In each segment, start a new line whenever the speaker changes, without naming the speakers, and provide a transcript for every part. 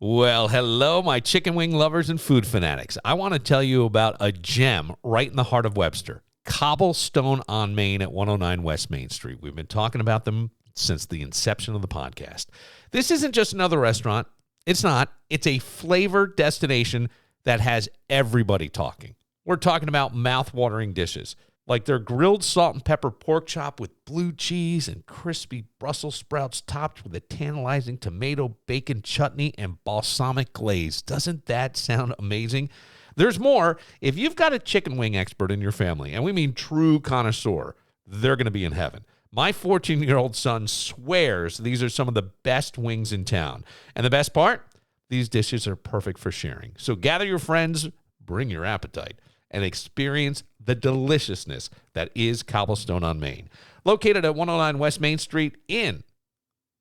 Well, hello, my chicken wing lovers and food fanatics. I want to tell you about a gem right in the heart of Webster, Cobblestone on Main at 109 West Main Street. We've been talking about them since the inception of the podcast. This isn't just another restaurant. It's not. It's a flavor destination that has everybody talking. We're talking about mouth-watering dishes, like their grilled salt and pepper pork chop with blue cheese and crispy Brussels sprouts topped with a tantalizing tomato bacon chutney and balsamic glaze. Doesn't that sound amazing? There's more. If you've got a chicken wing expert in your family, and we mean true connoisseur, they're going to be in heaven. My 14-year-old son swears these are some of the best wings in town. And the best part? These dishes are perfect for sharing. So gather your friends, bring your appetite, and experience the deliciousness that is Cobblestone on Main. Located at 109 West Main Street in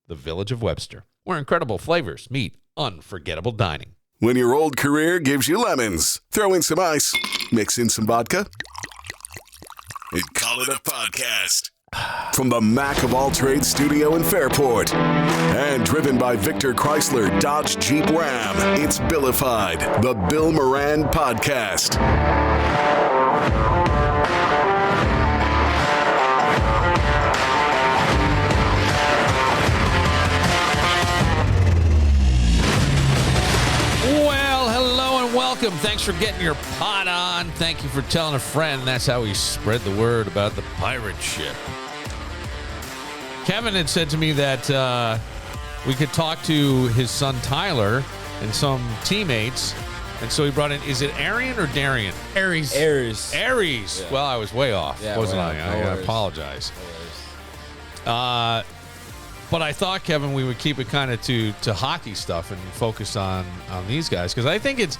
the village of Webster, where incredible flavors meet unforgettable dining.
When your old career gives you lemons, throw in some ice, mix in some vodka, and call it a podcast. From the Mac of All Trades studio in Fairport and driven by Victor Chrysler Dodge Jeep Ram, it's Billified, the Bill Moran Podcast.
Well, hello and welcome. Thanks for getting your pot on. Thank you for telling a friend. That's how we spread the word about the pirate ship. Kevin had said to me that we could talk to his son Tyler and some teammates, and so he brought in, is it Arian or Darian?
Aries.
Yeah. Well, I was way off, wasn't I? I
worries.
apologize. But I thought, Kevin, we would keep it kind of to hockey stuff and focus on these guys, because I think it's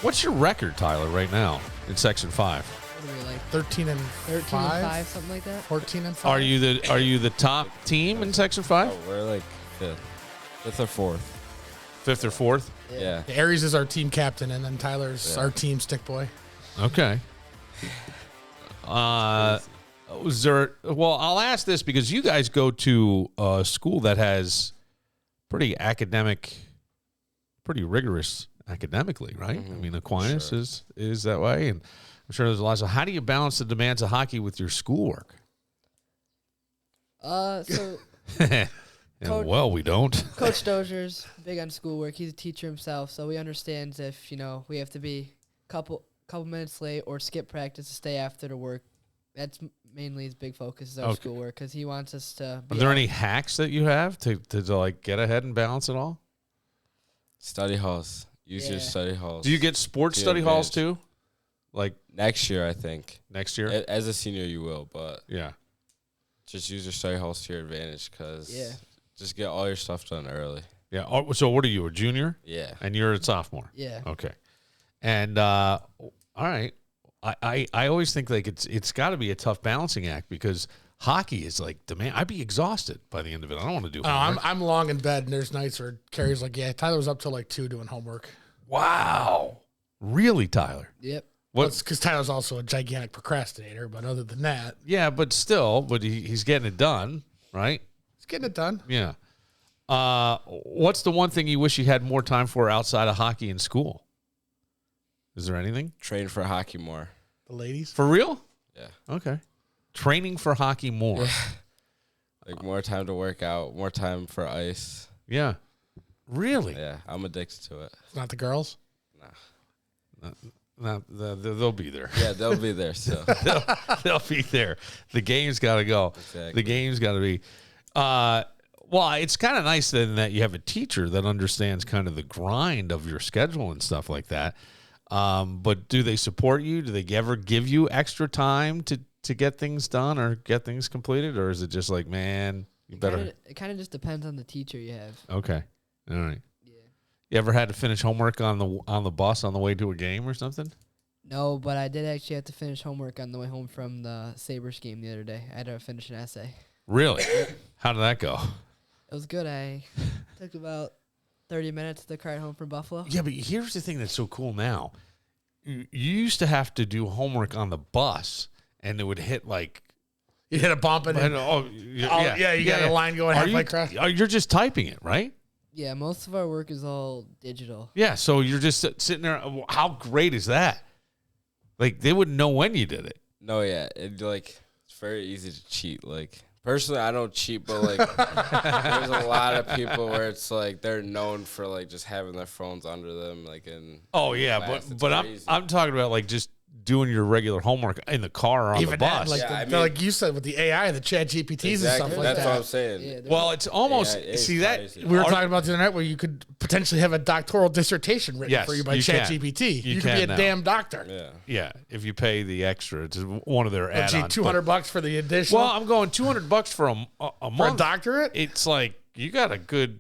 what's your record, Tyler, right now in Section 5?
What are we, like
13 and 5,
something like that?
14 and 5.
Are you the top team in Section 5?
Oh, we're like fifth or fourth.
Fifth or fourth?
Yeah.
Aries is our team captain, and then Tyler's our team stick boy.
Okay. Was there? Well, I'll ask this because you guys go to a school that has pretty rigorous academically, right?
Mm-hmm.
I mean, Aquinas
Sure.
is that way, and I'm sure there's a lot. So, how do you balance the demands of hockey with your schoolwork?
So
Yeah, well, we don't.
Coach Dozier's big on schoolwork. He's a teacher himself, so he understands if, we have to be couple minutes late or skip practice to stay after the work. That's mainly his big focus is our schoolwork, because he wants us to be
Are there any hacks that you have to like get ahead and balance it all?
Study halls. Use your study halls.
Do you get sports study halls too? Like
next year, I think.
Next year?
As a senior, you will, but
Yeah.
just use your study halls to your advantage, because just get all your stuff done early.
Yeah. Oh, so what are you, a junior?
Yeah.
And you're a sophomore?
Yeah.
Okay. And all right. I always think like it's got to be a tough balancing act, because hockey is like demand. I'd be exhausted by the end of it. I don't want to do homework.
I'm long in bed, and there's nights where Carrie's like, yeah, Tyler was up till like 2 doing homework.
Wow. Really, Tyler?
Yep.
What's because Tyler's also a gigantic procrastinator, but other than that,
Yeah, but still, he's getting it done, right?
he's getting it done.
Yeah. What's the one thing you wish you had more time for outside of hockey in school? Is there anything?
Train for hockey more.
The ladies.
For real?
Yeah.
Okay. Training for hockey more.
Like more time to work out, more time for ice.
Yeah. Really?
Yeah, I'm addicted to it.
It's not the girls.
No, they'll be there.
Yeah, they'll be there, so.
They'll be there. The game's got to go.
Exactly.
The game's got to be. Well, it's kind of nice then that you have a teacher that understands kind of the grind of your schedule and stuff like that. But do they support you? Do they ever give you extra time to get things done or get things completed? Or is it just like, man, you better.
It kind of just depends on the teacher you have.
Okay. All right.
Yeah.
You ever had to finish homework on the bus on the way to a game or something?
No, but I did actually have to finish homework on the way home from the Sabres game the other day. I had to finish an essay.
Really? How did that go?
It was good. I took about 30 minutes to ride home from Buffalo.
Yeah, but here's the thing that's so cool now. You used to have to do homework on the bus, and it would hit like...
You hit a bump and
you
you got a line going halfway across.
You're just typing it, right?
Yeah, most of our work is all digital.
Yeah, so you're just sitting there. How great is that? Like, they wouldn't know when you did it.
No, yeah, it's very easy to cheat. Like, personally, I don't cheat, but like, there's a lot of people where it's like they're known for like just having their phones under them, like in.
Oh yeah,
class.
but I'm talking about like just doing your regular homework in the car or on the
Even
bus.
that, like you said, with the AI, the chat GPTs and stuff like
That's
that.
what I'm saying.
Yeah,
well, it's almost
Yeah, it's
see that
crazy.
We were talking about the other night where you could potentially have a doctoral dissertation written
Yes,
for you by
you
chat
can.
GPT.
You
You could be a
can now.
damn doctor.
Yeah.
yeah. If you pay the extra, it's one of their
But gee,
add-ons.
$200 for the additional
Well, I'm going $200 for a
for a
month.
doctorate.
It's like you got a good,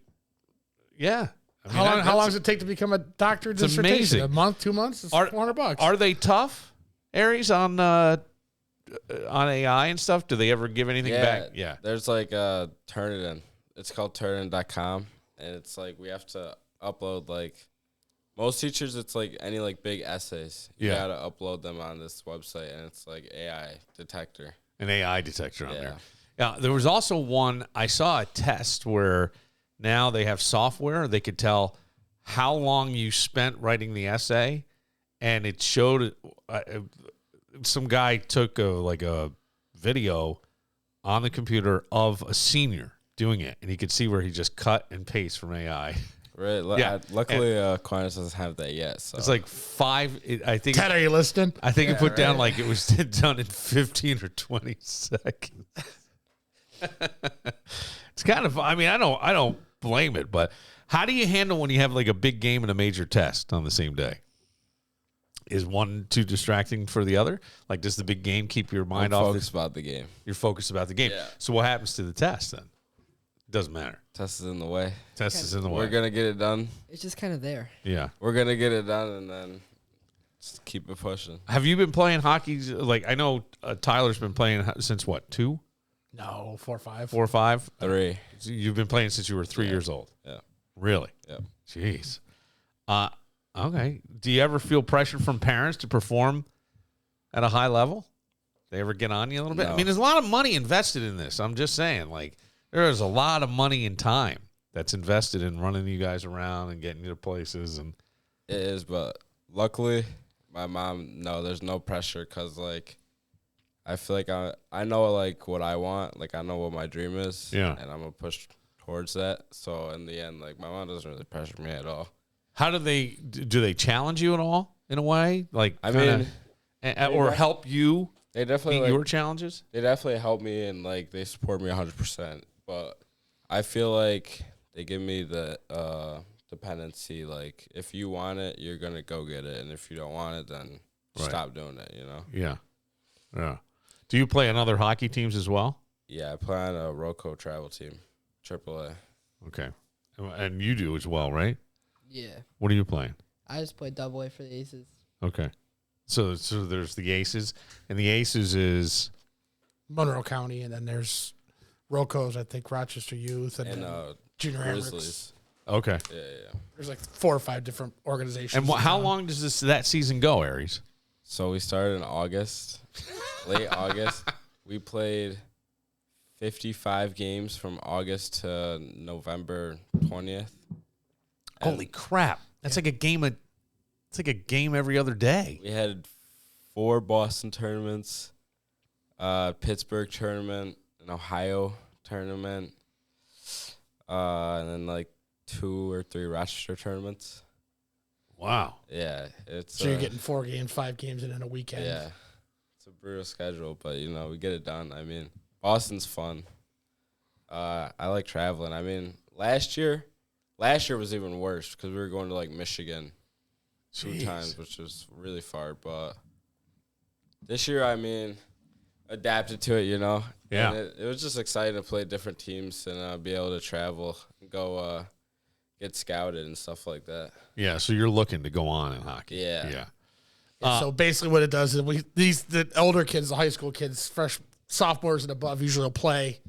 yeah. I mean,
How long does it take to become a doctorate
It's
dissertation?
amazing.
A month, 2 months? It's $400.
Are they tough, Aries, on AI and stuff? Do they ever give anything back? Yeah.
There's like Turnitin. It's called Turnitin.com, and it's like we have to upload like most teachers. It's like any like big essays. You
Yeah.
gotta upload them on this website, and it's like AI detector.
An AI detector on
Yeah.
there. Yeah, there was also one, I saw a test where now they have software. They could tell how long you spent writing the essay, and it showed some guy took a video on the computer of a senior doing it, and he could see where he just cut and paste from AI.
Right.
Yeah.
Luckily, Aquinas doesn't have that yet. So
It's like I think.
Ted, are you listening?
I think it put down like it was done in 15 or 20 seconds. It's kind of, I mean, I don't blame it, but how do you handle when you have like a big game and a major test on the same day? Is one too distracting for the other? Like, does the big game keep your mind
I'm
off
focused about the game.
You're focused about the game.
Yeah.
So what happens to the test then? It doesn't matter.
Test is in the way.
Test is in the way.
We're gonna get it done.
It's just kind of there.
Yeah.
We're gonna get it done, and then just keep it pushing.
Have you been playing hockey? Like, I know Tyler's been playing since what, 2,
No, 4 or 5.
4 or 5?
3.
So you've been playing since you were 3 years old.
Yeah.
Really?
Yeah.
Jeez. Okay. Do you ever feel pressure from parents to perform at a high level? They ever get on you a little bit? I
No.
mean, there's a lot of money invested in this. I'm just saying, like, there is a lot of money and time that's invested in running you guys around and getting you to places. And
It is, but luckily, my mom, no, there's no pressure because, like, I feel like I know, like, what I want. Like, I know what my dream is.
Yeah.
And I'm going to push towards that. So, in the end, like, my mom doesn't really pressure me at all.
how do they challenge you at all in a way? Like,
I
kinda-
mean,
or help you
they definitely,
meet
like,
your challenges?
they definitely help me and, like, they support me 100%. But I feel like they give me the dependency. Like, if you want it, you're going to go get it. And if you don't want it, then
Right.
stop doing it, you know?
Yeah. Yeah. Do you play on other hockey teams as well?
Yeah, I play on a Roco travel team, AAA.
Okay. And you do as well, right?
Yeah.
What are you playing?
I just play double A for the Aces.
Okay. So there's the Aces, and the Aces is
Monroe County, and then there's Rocos, I think, Rochester Youth, and,
And
then Junior
Grizzlies.
okay.
Yeah.
There's like 4 or 5 different organizations.
And how
in town.
long does that season go, Aries?
So we started in August, late August. We played 55 games from August to November 20th.
Holy crap! That's like a game. It's like a game every other day.
We had 4 Boston tournaments, Pittsburgh tournament, an Ohio tournament, and then like 2 or 3 Rochester tournaments.
Wow.
Yeah, it's
So you're getting 4 games, 5 games, and then a weekend.
yeah, it's a brutal schedule, but you know we get it done. I mean, Boston's fun. I like traveling. I mean, last year was even worse because we were going to like Michigan 2
Jeez.
times, which was really far. But this year, I mean, adapted to it. You know,
Yeah.
And it was just exciting to play different teams and be able to travel, and go get scouted and stuff like that.
Yeah. So you're looking to go on in hockey.
Yeah.
Yeah.
And so basically, what it does is the older kids, the high school kids, fresh sophomores and above, usually will play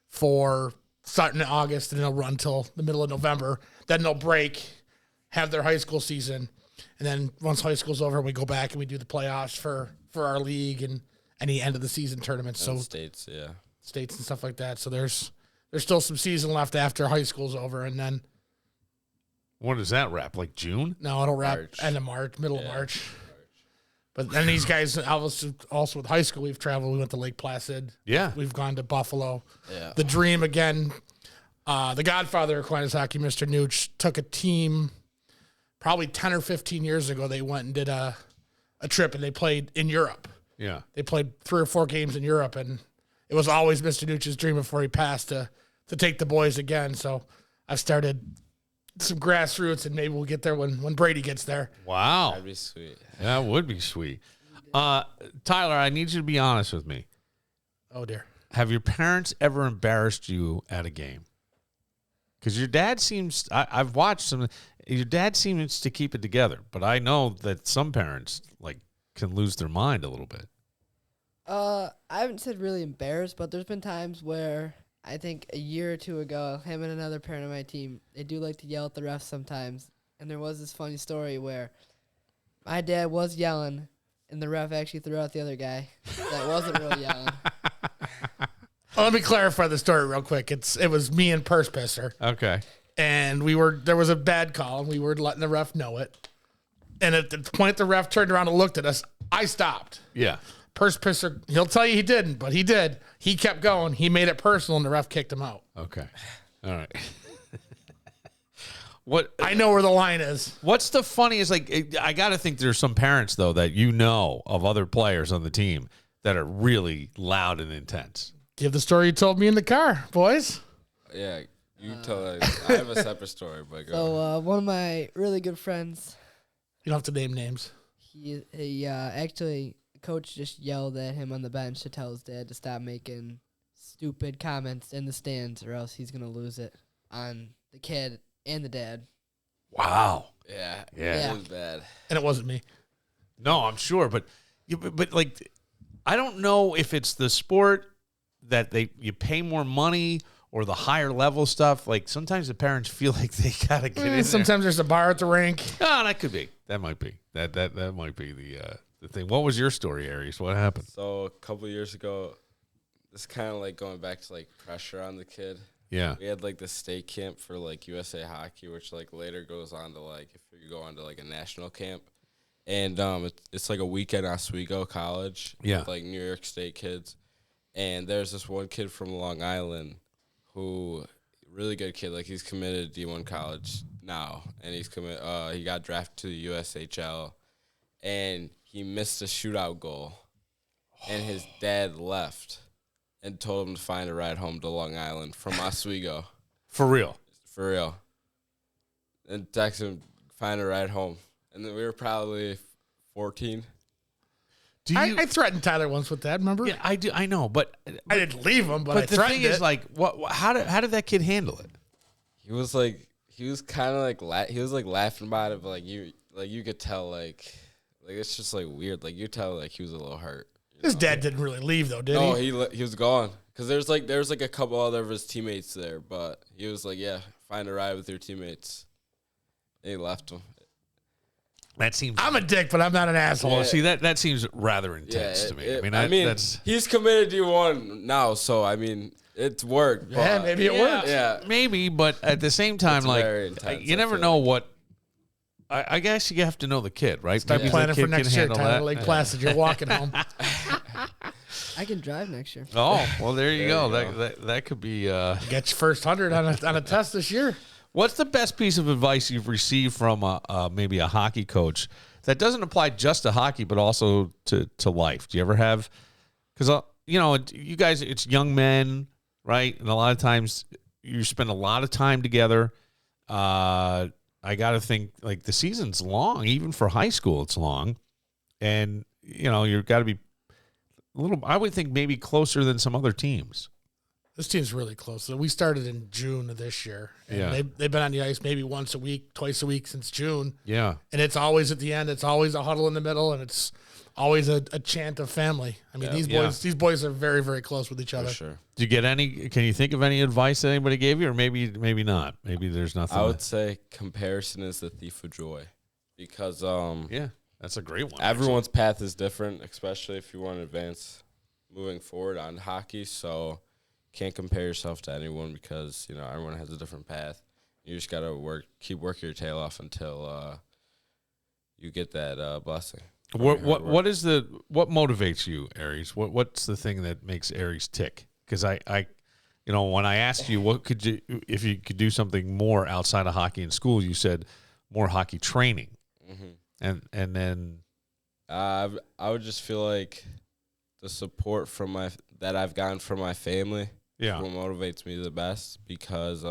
for starting in August, and they'll run till the middle of November. Then they'll break, have their high school season, and then once high school's over, we go back and we do the playoffs for our league and any end of the season tournaments. So
And states, yeah.
states and stuff like that. So there's still some season left after high school's over, and then
What does that wrap? Like June?
No, it'll wrap
March.
end of March, middle of March. But then these guys, also with high school, we've traveled. We went to Lake Placid.
Yeah.
We've gone to Buffalo.
Yeah.
The dream again. The godfather of Aquinas Hockey, Mr. Nooch, took a team probably 10 or 15 years ago. They went and did a trip, and they played in Europe.
Yeah.
They played 3 or 4 games in Europe, and it was always Mr. Nooch's dream before he passed to take the boys again. So I've started some grassroots, and maybe we'll get there when Brady gets there.
Wow.
That'd be sweet.
That would be sweet. Tyler, I need you to be honest with me.
Oh, dear.
Have your parents ever embarrassed you at a game? Because your dad seems, I've watched some, your dad seems to keep it together, but I know that some parents can lose their mind a little bit.
I haven't said really embarrassed, but there's been times where I think a year or 2 ago, him and another parent on my team, they do like to yell at the refs sometimes. And there was this funny story where my dad was yelling, and the ref actually threw out the other guy that wasn't really yelling.
Well, let me clarify the story real quick. It was me and Purse Pisser,
Okay.
and there was a bad call, and we were letting the ref know it. And at the point the ref turned around and looked at us, I stopped.
Yeah.
Purse Pisser, he'll tell you he didn't, but he did. He kept going. He made it personal, and the ref kicked him out.
Okay. All right.
I know where the line is.
What's the funniest? I got to think there's some parents, though, that you know of other players on the team that are really loud and intense.
Give the story you told me in the car, boys.
Yeah, you tell us. I have a separate story, but go.
So one of my really good friends,
You don't have to name names.
he actually, coach just yelled at him on the bench to tell his dad to stop making stupid comments in the stands, or else he's gonna lose it on the kid and the dad.
Wow.
Yeah,
Yeah.
it was bad.
And it wasn't me.
No, I'm sure, but I don't know if it's the sport that you pay more money or the higher level stuff. Like sometimes the parents feel like they gotta get in there.
Sometimes there's a bar at the rink.
Oh, that could be. That might be. That might be the thing. What was your story, Aries? What happened?
So a couple years ago, this kind of going back to pressure on the kid.
Yeah.
We had the state camp for USA Hockey, which later goes on to if you go on to a national camp, and it's a weekend Oswego College.
Yeah.
With New York State kids, and there's this one kid from Long Island, who really good kid. He's committed to D1 college now, and he's he got drafted to the USHL, and he missed a shootout goal, and his dad left and told him to find a ride home to Long Island from Oswego.
For real.
For real. And texted him, find a ride home. And then we were probably 14.
Do you?
I threatened Tyler once with that, remember?
Yeah, I do. I know, but
I didn't leave him, but I
the
threatened
thing is,
it.
what? How did that kid handle it?
He was kind of he was laughing about it, but you could tell it's just weird. You tell he was a little hurt.
His dad didn't really leave, though, did
No,
he?
he was gone. Because there's a couple other of his teammates there, but he was yeah, find a ride with your teammates. And he left him.
That seems.
I'm a dick, but I'm not an asshole.
Well, see that seems rather intense to me. That's
he's committed to D1 now, so it's worked.
Yeah,
but-
maybe it worked.
Yeah.
maybe, but at the same time,
It's very intense,
you
I
never
feel
know what. I guess you have to know the kid, right?
Start
Maybe the
planning
kid
for next
can
year,
handle
Tyler.
that.
Lake Placid, you're walking home.
I can drive next year.
Oh, well, there you go.
you go.
That could be.
Get your first 100 on a test this year.
What's the best piece of advice you've received from maybe a hockey coach that doesn't apply just to hockey, but also to life? Do you ever have? Because you guys, it's young men, right? And a lot of times you spend a lot of time together. I got to think the season's long, even for high school, it's long, and you've got to be a little. I would think maybe closer than some other teams.
This team's really close. So we started in June of this year. And
Yeah.
they've been on the ice maybe once a week, twice a week since June.
Yeah.
And it's always at the end. It's always a huddle in the middle, and it's always a chant of family. These boys are very, very close with each other.
For sure.
Do you get any? Can you think of any advice that anybody gave you, or maybe not? Maybe there's nothing.
I would say comparison is the thief of joy, because
Yeah, that's a great one.
everyone's path is different, especially if you want to advance moving forward on hockey. So can't compare yourself to anyone because everyone has a different path. You just gotta keep working your tail off until you get that blessing.
What motivates you, Aries? What's the thing that makes Aries tick? Because I when I asked you if you could do something more outside of hockey in school, you said more hockey training, and then
I would just feel like the support that I've gotten from my family,
yeah,
what motivates me the best, because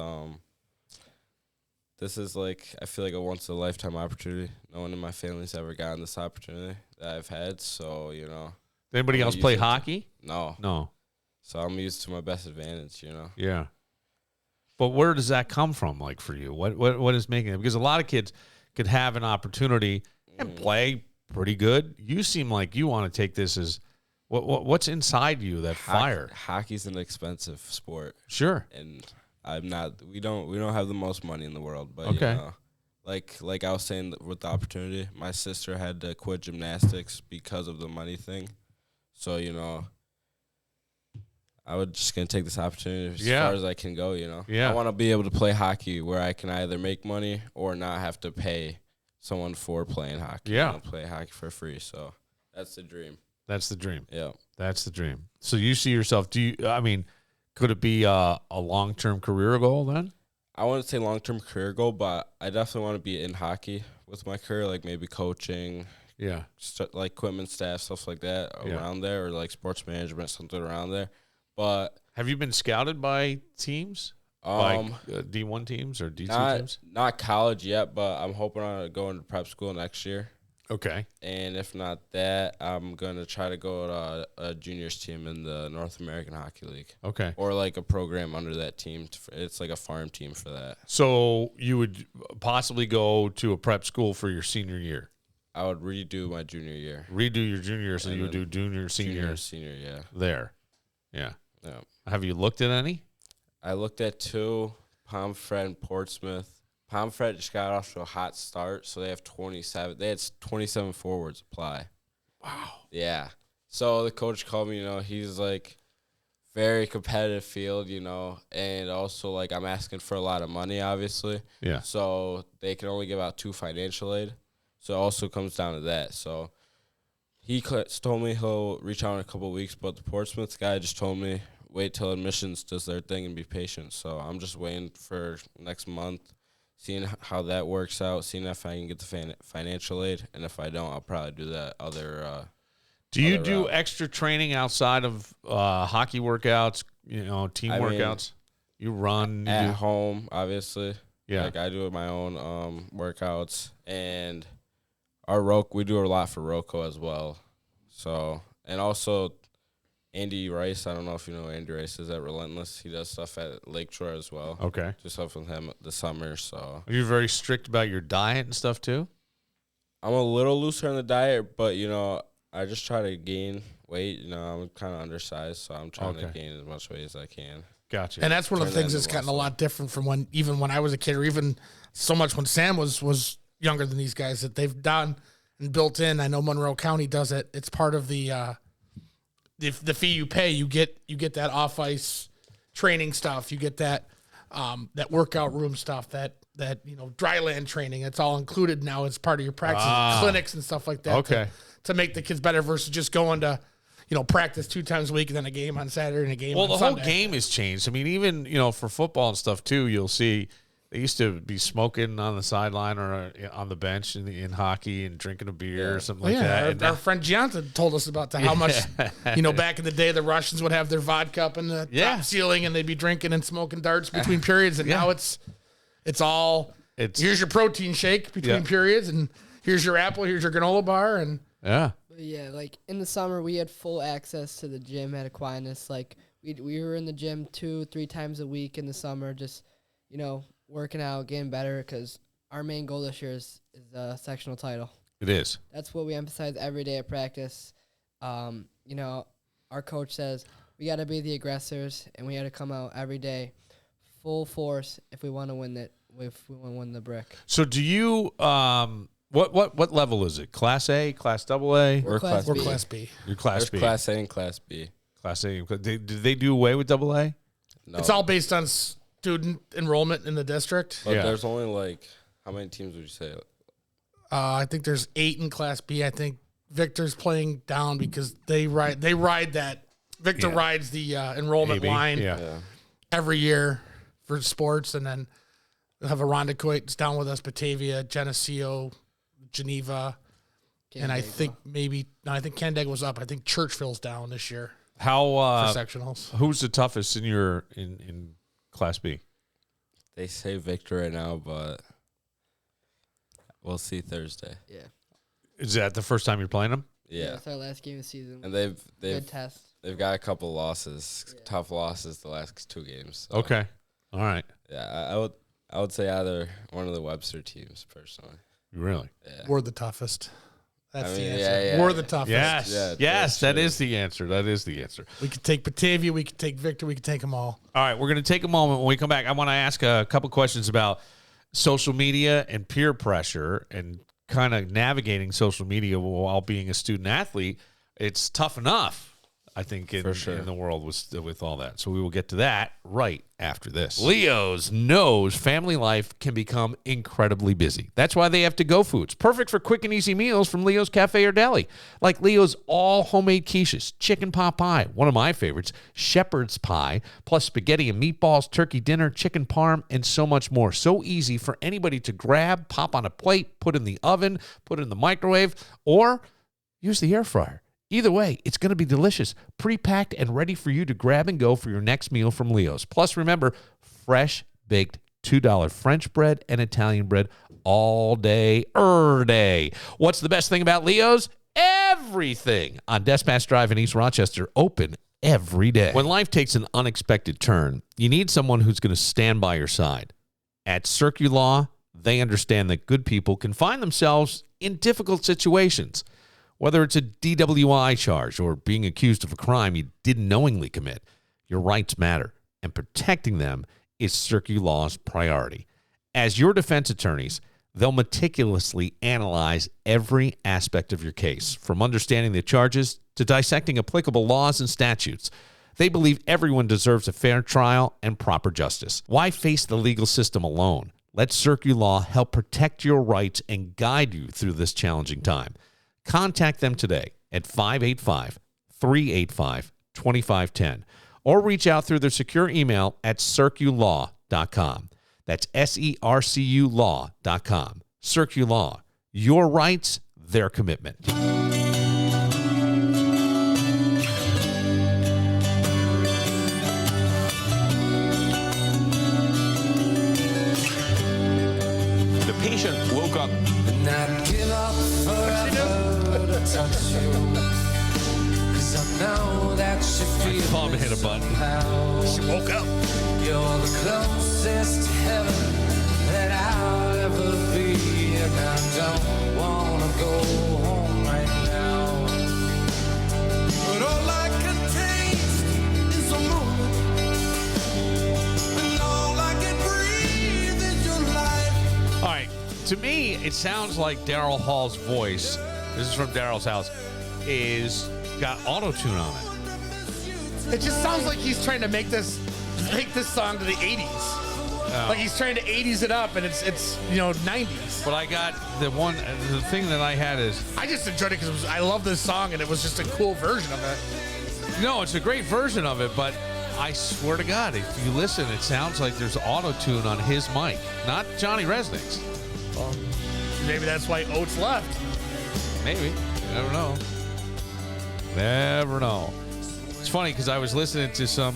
this is like, I feel like a once in a lifetime opportunity. No one in my family's ever gotten this opportunity that I've had. So,
Did anybody else play hockey?
No. So I'm used to my best advantage,
Yeah. But where does that come from, like, for you? What is making it? Because a lot of kids could have an opportunity and play pretty good. You seem like you want to take this as what's inside you, that fire.
Hockey's an expensive sport.
Sure.
And we don't have the most money in the world, but
okay.
Like I was saying with the opportunity, my sister had to quit gymnastics because of the money thing. So, I was just going to take this opportunity as far as I can go,
Yeah.
I want to be able to play hockey where I can either make money or not have to pay someone for playing hockey.
Yeah.
Play hockey for free. So that's the dream.
That's the dream.
Yeah.
That's the dream. So you see yourself, could it be a long-term career goal then?
I wouldn't say long-term career goal, but I definitely want to be in hockey with my career, like maybe coaching.
Yeah.
Like equipment staff, stuff like that around there, or like sports management, something around there. But
have you been scouted by teams? Like D1 teams or D2 teams?
Not college yet, but I'm hoping on going to prep school next year.
Okay.
And if not that, I'm going to try to go to a juniors team in the North American Hockey League.
Okay.
Or like a program under that team. It's like a farm team for that.
So you would possibly go to a prep school for your senior year?
I would redo my junior year.
Redo your junior year, so you would do junior, senior.
Senior, yeah.
There. Yeah.
Yeah.
Have you looked at any?
I looked at 2, Pomfret and Portsmouth. Pomfret just got off to a hot start, so they have 27. They had 27 forwards apply.
Wow.
Yeah. So the coach called me, he's like very competitive field, and also like I'm asking for a lot of money, obviously.
Yeah.
So they can only give out 2 financial aid. So it also comes down to that. So he told me he'll reach out in a couple of weeks, but the Portsmouth guy just told me wait till admissions does their thing and be patient. So I'm just waiting for next month, seeing how that works out, seeing if I can get the financial aid, and if I don't, I'll probably do that other.
Do you do extra training outside of hockey workouts? Team workouts. You run
at home, obviously.
Yeah,
like I do my own workouts, and we do a lot for Rocco as well. So, and also Andy Rice, I don't know if you know Andy Rice is at Relentless. He does stuff at Lakeshore as well.
Okay.
Do stuff with him this summer. So,
are you very strict about your diet and stuff too?
I'm a little looser on the diet, but I just try to gain weight. I'm kind of undersized, so I'm trying to gain as much weight as I can.
Gotcha.
And that's one of the things that's gotten a lot different from when I was a kid, or even so much when Sam was younger than these guys, that they've done and built in. I know Monroe County does it. It's part of the fee you pay. You get that off ice training stuff. You get that that workout room stuff. That dry land training. It's all included now as part of your practice clinics and stuff like that.
Okay.
To make the kids better versus just going to practice 2 times a week and then a game on Saturday and a game on Sunday.
Well, the whole game has changed. I mean, even for football and stuff too, you'll see. They used to be smoking on the sideline or on the bench in hockey and drinking a beer or something like that.
Our friend Gianta told us about how much, back in the day, the Russians would have their vodka up in the top ceiling and they'd be drinking and smoking darts between periods. And now it's here's your protein shake between periods, and here's your apple, here's your granola bar. And
yeah, like in the summer, we had full access to the gym at Aquinas. Like we were in the gym 2-3 times a week in the summer, just, working out, getting better, because our main goal this year is a sectional title.
It is.
That's what we emphasize every day at practice. Our coach says we got to be the aggressors, and we got to come out every day full force if we want to win it. If we want to win the brick.
So, do you what level is it? Class A, Class AA,
or Class B?
Class B.
You're Class B.
Class A and Class B.
Class A. Did they do away with AA?
No.
It's all based on student enrollment in the district.
But
Yeah.
there's only like, how many teams would you say?
I think there's 8 in Class B. I think Victor's playing down because they ride that. Victor
Yeah.
rides the enrollment
AB,
line
Yeah.
every year for sports, and then we'll have Irondequoit's down with us, Batavia, Geneseo, Geneva, and I think Canandaigua was up. I think Churchville's down this year
How
for sectionals.
who's the toughest in your in Class B?
They say Victor right now, but we'll see Thursday.
Yeah.
Is that the first time you're playing them?
Yeah.
It's our last game of the season.
And they've
Good test.
they've got a couple losses, tough losses the last 2 games. So,
Okay. All right.
Yeah, I would say either one of the Webster teams personally.
Really?
Yeah.
We're the toughest. That's
I
the
mean,
answer.
yeah,
We're
yeah.
the toughest.
Yes.
Yeah,
yes,
that's
that
true.
is the answer. That is the answer.
We could take Batavia. We could take Victor. We could take them all.
All right, we're going to take a moment. When we come back, I want to ask a couple questions about social media and peer pressure and kind of navigating social media while being a student athlete. It's tough enough, I think, in the world with all that. So we will get to that right after this. Leo's knows family life can become incredibly busy. That's why they have to-go foods. Perfect for quick and easy meals from Leo's Cafe or Deli. Like Leo's all homemade quiches, chicken pot pie, one of my favorites, shepherd's pie, plus spaghetti and meatballs, turkey dinner, chicken parm, and so much more. So easy for anybody to grab, pop on a plate, put in the oven, put in the microwave, or use the air fryer. Either way, it's going to be delicious, pre-packed and ready for you to grab and go for your next meal from Leo's. Plus, remember, fresh baked $2 French bread and Italian bread all day, day. What's the best thing about Leo's? Everything. On Dispatch Drive in East Rochester, open every day. When life takes an unexpected turn, you need someone who's going to stand by your side. At Circulaw, they understand that good people can find themselves in difficult situations. Whether it's a DWI charge or being accused of a crime you didn't knowingly commit, your rights matter, and protecting them is Circulaw's priority. As your defense attorneys, they'll meticulously analyze every aspect of your case, from understanding the charges to dissecting applicable laws and statutes. They believe everyone deserves a fair trial and proper justice. Why face the legal system alone? Let Circulaw help protect your rights and guide you through this challenging time. Contact them today at 585-385-2510 or reach out through their secure email at circulaw.com. That's SERCU law.com. Circulaw, your rights, their commitment.
The patient woke up.
Not give up forever to touch you. 'Cause I know that you feel
Mom hit a button.
She woke up.
You're the closest to heaven that I'll ever be. And I don't wanna go home right now. But all I can taste is a moment. And all I can breathe is your life.
All right. To me, it sounds like Daryl Hall's voice, this is from Daryl's house, is got auto-tune on it.
It just sounds like he's trying to make this song to the 80s.
Oh.
Like he's trying to 80s it up, and it's 90s.
But I got the thing that I had is,
I just enjoyed it because I love this song, and it was just a cool version of it.
no, it's a great version of it, but I swear to God, if you listen, it sounds like there's auto-tune on his mic, not Johnny Resnick's.
Maybe that's why Oates left.
Maybe. You never know. Never know. It's funny because I was listening to some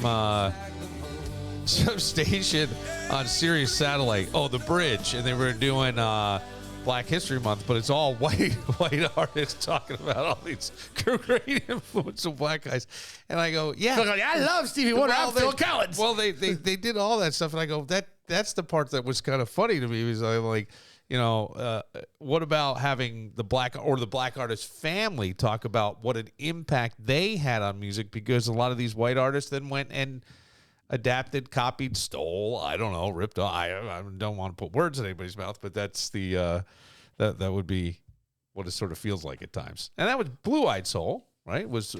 station on Sirius Satellite. Oh, The Bridge, and they were doing Black History Month, but it's all white artists talking about all these great influential black guys. And I go, yeah,
I love Stevie Wonder. I'm Phil Collins.
well, they did all that stuff, and I go, that's the part that was kind of funny to me. Because I'm like, what about having the black artist family talk about what an impact they had on music? Because a lot of these white artists then went and adapted, copied, stole, I don't know, ripped off. I don't want to put words in anybody's mouth, but that's the that would be what it sort of feels like at times. And that was Blue Eyed Soul, right? It was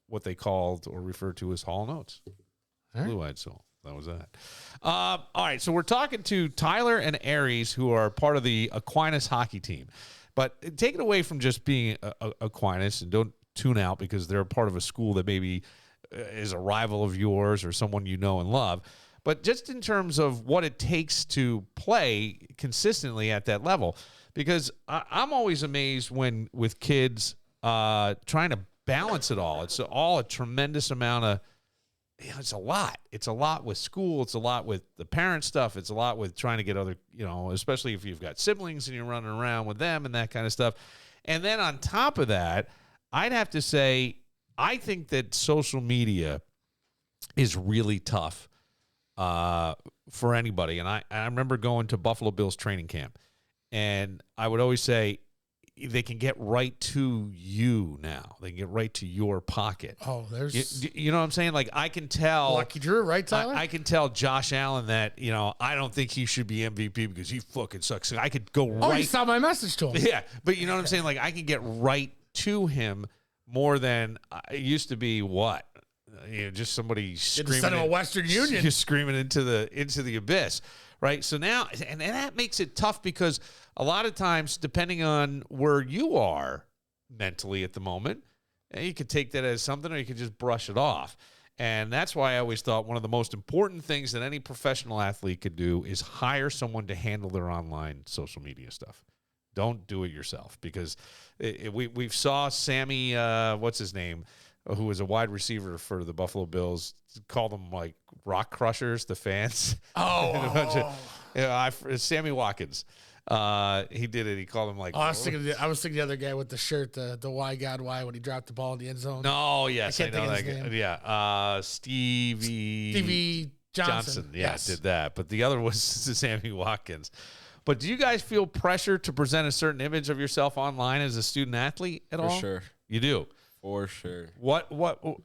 what they called or referred to as Hall Notes.
All right.
Blue Eyed Soul. That was that. All right, so we're talking to Tyler and Aries, who are part of the Aquinas hockey team. But take it away from just being Aquinas, and don't tune out because they're part of a school that maybe is a rival of yours or someone you know and love. But just in terms of what it takes to play consistently at that level, because I'm always amazed when with kids trying to balance it all. It's all a tremendous amount of, it's a lot. It's a lot with school. It's a lot with the parent stuff. It's a lot with trying to get other, especially if you've got siblings and you're running around with them and that kind of stuff. And then on top of that, I'd have to say, I think that social media is really tough for anybody. And I remember going to Buffalo Bills training camp, and I would always say, they can get right to you now. They can get right to your pocket.
Oh, there's...
You know what I'm saying? Like, I can tell...
Lucky Drew, right, Tyler?
I can tell Josh Allen that, I don't think he should be MVP because he fucking sucks. So I could go right...
Oh, you saw my message to him.
Yeah, but you know what I'm saying? Like, I can get right to him more than... It used to be what? Just somebody screaming...
Instead of a Western Union.
Just screaming into the abyss. Right. So now, and that makes it tough because a lot of times, depending on where you are mentally at the moment, you could take that as something or you could just brush it off. And that's why I always thought one of the most important things that any professional athlete could do is hire someone to handle their online social media stuff. Don't do it yourself, because we saw Sammy, what's his name, who was a wide receiver for the Buffalo Bills, call them like rock crushers, the fans. Sammy Watkins. He did it. He called him like.
Oh, I was thinking the other guy with the shirt, the why God why, when he dropped the ball in the end zone.
No, yes, I know that
guy.
Yeah, Stevie Johnson. Yeah,
yes.
Did that. But the other was Sammy Watkins. But do you guys feel pressure to present a certain image of yourself online as a student athlete at all?
For sure.
You do.
For sure.
What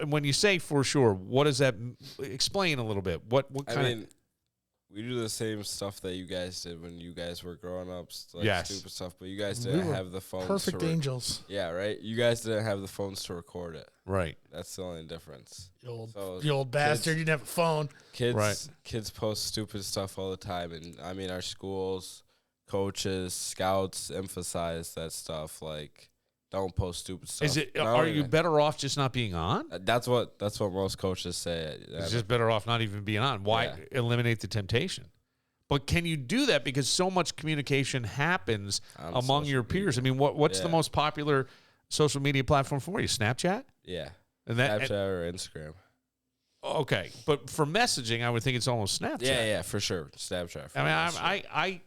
when you say for sure, what does that explain a little bit? What kind of...
we do the same stuff that you guys did when you guys were growing up, like
yes.
stupid stuff, but you guys didn't have the phones.
Perfect angels.
Yeah, right? You guys didn't have the phones to record it.
Right.
That's the only difference.
You old bastard, you didn't have a phone.
Kids post stupid stuff all the time, and I mean our schools, coaches, scouts emphasize that stuff, like don't post stupid stuff.
Are you better off just not being on?
That's what most coaches say.
It's just better off not even being on. Why eliminate the temptation? But can you do that because so much communication happens among your peers? I mean, what's the most popular social media platform for you? Snapchat?
Yeah.
And
Snapchat or Instagram.
Okay, but for messaging, I would think it's almost Snapchat.
Yeah, for sure. Snapchat.